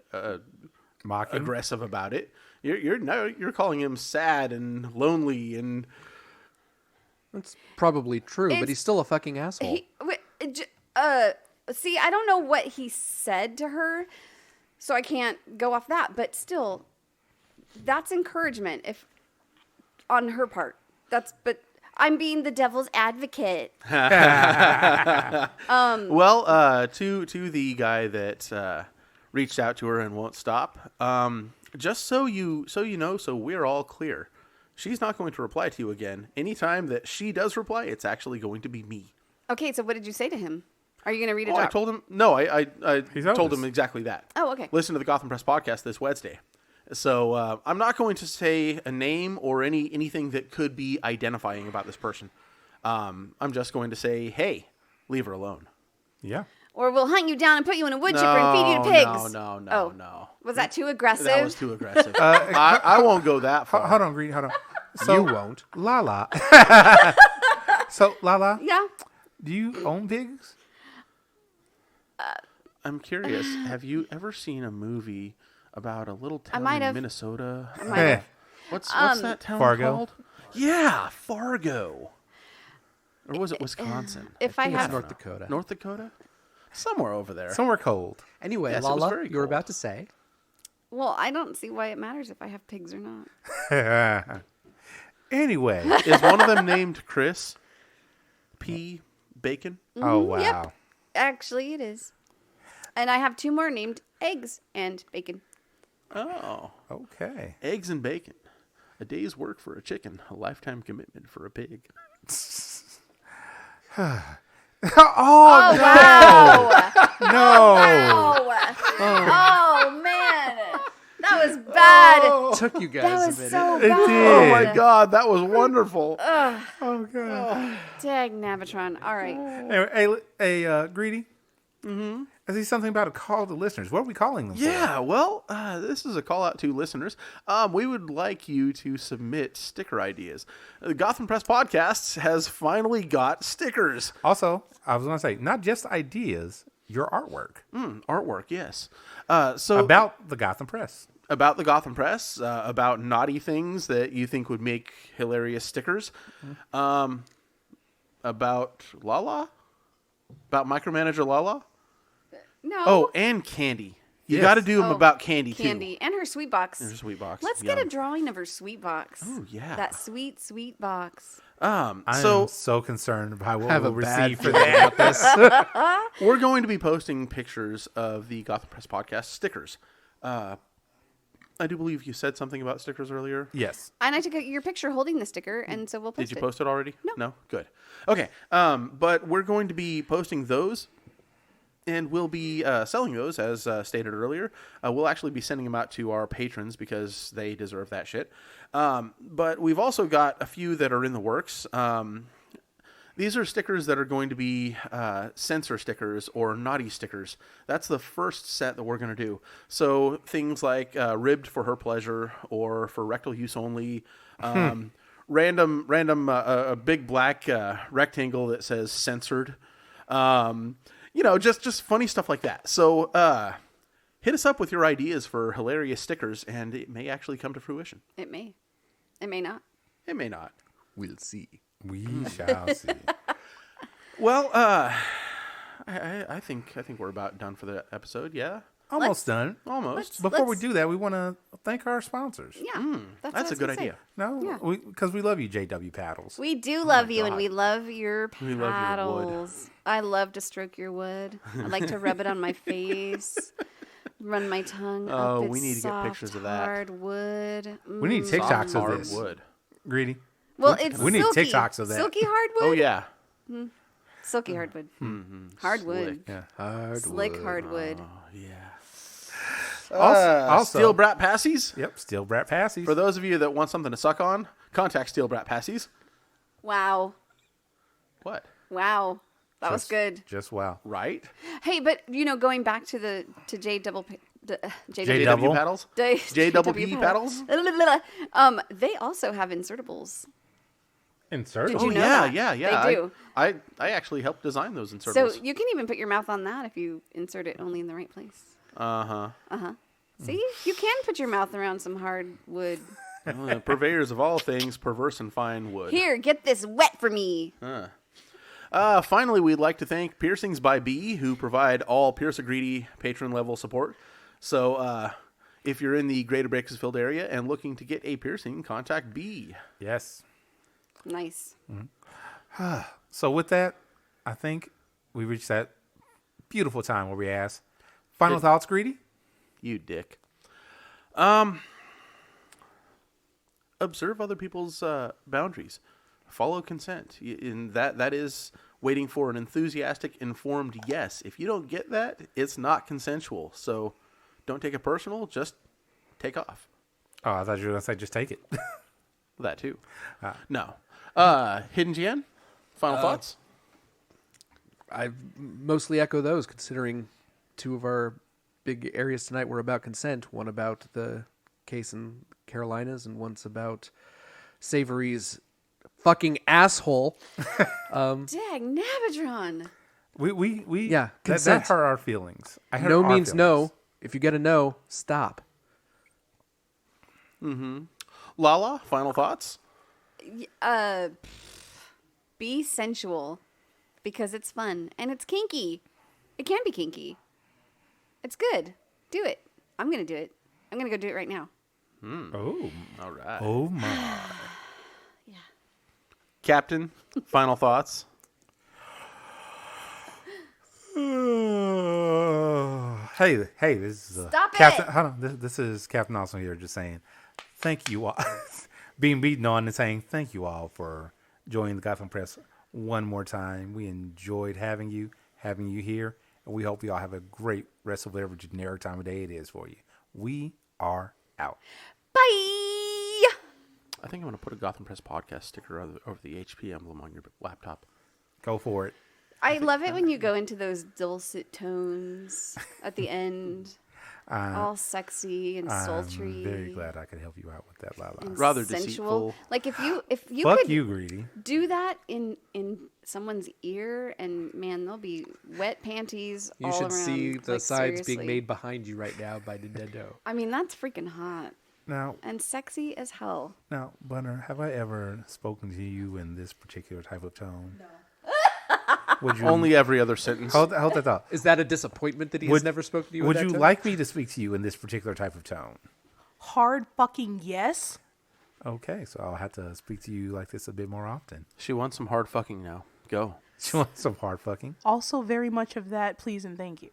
Mocking. aggressive about it. You're calling him sad and lonely and That's probably true, but he's still a fucking asshole. See, I don't know what he said to her, so I can't go off that. But still, that's encouragement if on her part. But I'm being the devil's advocate. Well, to the guy that reached out to her and won't stop. Just so you know, so we're all clear. She's not going to reply to you again. Anytime that she does reply, it's actually going to be me. Okay, so what did you say to him? Are you going to read it I out? told him. No, I He's told honest. him exactly that. Oh, okay. Listen to the Gotham Press podcast this Wednesday. So I'm not going to say a name or anything that could be identifying about this person. I'm just going to say, hey, leave her alone. Yeah. Or we'll hunt you down and put you in a wood chipper and feed you to pigs. No. Was that too aggressive? That was too aggressive. I won't go that far. Hold on, Greedy. Hold on. So, You won't. Lala. So, Lala, Yeah. do you own pigs? I'm curious. Have you ever seen a movie about a little town might in have. Minnesota? might have. What's that town Fargo? called? Yeah, Fargo. Or was it Wisconsin? If I It's have North Dakota. North Dakota? Somewhere over there. Somewhere cold. Anyway, Yes, it was Lala, very you were cold. about to say. Well, I don't see why it matters if I have pigs or not. Anyway. Is one of them named Chris? P. Bacon? Oh, wow. Yep. Actually, it is. And I have two more named Eggs and Bacon. Oh. Okay. Eggs and bacon. A day's work for a chicken. A lifetime commitment for a pig. Oh, wow. No. Oh, man. That was bad. Took you guys That a was minute. so It bad. did. Oh my God, that was wonderful. Oh, God. Dag Navatron. All right. Anyway, hey, Greedy. Mm-hmm. I see something about a call to listeners. What are we calling them for? Yeah, well, this is a call out to listeners. We would like you to submit sticker ideas. The Gotham Press Podcasts has finally got stickers. Also, I was going to say, not just ideas, your artwork. Artwork, yes. So About the Gotham Press. about the Gotham Press, about naughty things that you think would make hilarious stickers. About Lala? About Micromanager Lala? No. Oh, and candy. You Yes. got to do them Oh, about Candy, too. Candy and her sweet box. And her sweet box. Let's get a Yum. drawing of her sweet box. Oh, yeah. That sweet, sweet box. I So am so concerned by what have we'll a bad receive for feeling that. about this. we're going to be posting pictures of the Gotham Press podcast stickers. I do believe you said something about stickers earlier. Yes. And I took your picture holding the sticker, and so we'll post it. Did you post it already? No. No? Good. Okay. But we're going to be posting those, and we'll be selling those, as stated earlier. We'll actually be sending them out to our patrons because they deserve that shit. But we've also got a few that are in the works. These are stickers that are going to be censor stickers or naughty stickers. That's the first set that we're going to do. So things like ribbed for her pleasure or for rectal use only. Random, a big black rectangle that says censored. Just funny stuff like that. So hit us up with your ideas for hilarious stickers, and it may actually come to fruition. It may. It may not. It may not. We'll see. We shall see. Well, I think we're about done for the episode. Yeah, Almost done. almost. Before we do that, we want to thank our sponsors. Yeah. That's what I a was good gonna say. idea. No, Yeah. because we love you, JW Paddles. We do love you, and God. we love your We love your wood. paddles. I love to stroke your wood. I like to rub it on my face, run my tongue Oh, up its we need to get soft, pictures of that. hard wood. We need Mm. TikToks of Hard this. wood. Greedy. Well, it's We need silky. TikToks of that. Silky hardwood. Oh yeah. Silky hardwood. Hardwood. Slick. Yeah. Hardwood. Slick hardwood. Also, Steel Brat Passies. Yep, Steel Brat Passies. For those of you that want something to suck on, contact Steel Brat Passies. Wow. What? Wow. That was good. Just wow. Right? Hey, but going back to J double J double. JW paddles. J JWP paddles. They also have insertables. Insert. Did Oh you know yeah, that? yeah. They do. I actually helped design those So insertables. you can even put your mouth on that if you insert it only in the right place. See, you can put your mouth around some hardwood. Purveyors of all things perverse and fine wood. Here, get this wet for me. Finally, we'd like to thank Piercings by B, who provide all Pierce Greedy patron level support. So, if you're in the greater Bakersfield area and looking to get a piercing, contact B. Yes. Nice. So with that, I think we reached that beautiful time where we ask, final thoughts, Greedy? You dick. Observe other people's boundaries. Follow consent. In that is waiting for an enthusiastic, informed yes. If you don't get that, it's not consensual. So don't take it personal. Just take off. Oh, I thought you were going to say just take it. That too. No. Hidden GN? Final thoughts? I mostly echo those, considering two of our big areas tonight were about consent. One about the case in Carolinas, and one's about Savory's fucking asshole. Dag Navidron. We Yeah, that consent. hurt our feelings. I hurt No our means feelings. no. If you get a no, stop. Lala, final thoughts? Be sensual because it's fun and it's kinky. It can be kinky. It's good. Do it. I'm going to do it. I'm going to go do it right now. Oh, All right. oh my. Captain, final thoughts? Hey, this is Stop Captain. it! Hold on, this is Captain Awesome here, just saying thank you all, being beaten on and saying thank you all for joining the Gotham Press one more time. We enjoyed having you here, and we hope you all have a great rest of whatever generic time of day it is for you. We are out. Bye. I think I'm going to put a Gotham Press podcast sticker over the HP emblem on your laptop. Go for it. I love it when you go into those dulcet tones at the end. All sexy and sultry. I'm very glad I could help you out with that, Lala. and Rather sensual. deceitful. Like if you Fuck could you, Greedy. do that in someone's ear, and man, there'll be wet panties You all should around. see the like, sides seriously. being made behind you right now by Nintendo. I mean, that's freaking hot Now, and sexy as hell. Bunner, have I ever spoken to you in this particular type of tone? No. Would you Only every other sentence. hold that thought? Is that a disappointment that he has never spoken to you? Would in you that tone? like me to speak to you in this particular type of tone? Hard fucking yes. Okay, so I'll have to speak to you like this a bit more often. She wants some hard fucking now. Go. She wants some hard fucking. Also, very much of that, please and thank you.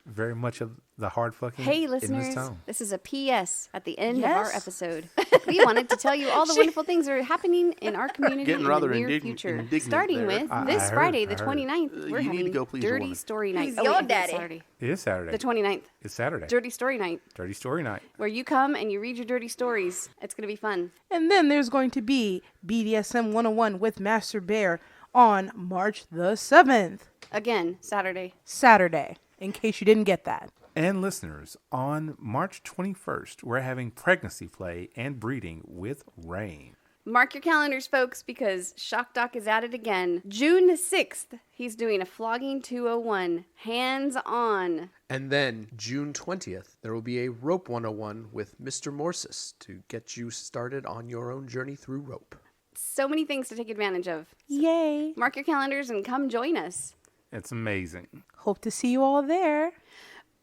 Very much of the hard fucking. Hey, in this listeners, tone. this is a P.S. at the end of our Yes. episode. We wanted to tell you all the wonderful things that are happening in our community Getting in rather the near indignant future. there. Starting with I this heard, Friday, I the heard. 29th, we're You need to having go please your Dirty woman. Story Night. Who's Oh, your wait, it's daddy? Saturday. It is Saturday. The 29th. It's Saturday. Dirty Story Night, Dirty Story Night. where you come and you read your dirty stories. It's going to be fun. And then there's going to be BDSM 101 with Master Bear on March the 7th, Again, Saturday. Saturday, in case you didn't get that. And listeners, on March 21st, we're having pregnancy play and breeding with Rain. Mark your calendars, folks, because Shock Doc is at it again. June the 6th, he's doing a Flogging 201, hands-on. And then June 20th, there will be a Rope 101 with Mr. Morsis to get you started on your own journey through rope. So many things to take advantage of. Yay. Mark your calendars and come join us. It's amazing. Hope to see you all there.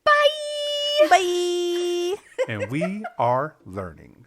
Bye! Bye. And we are learning.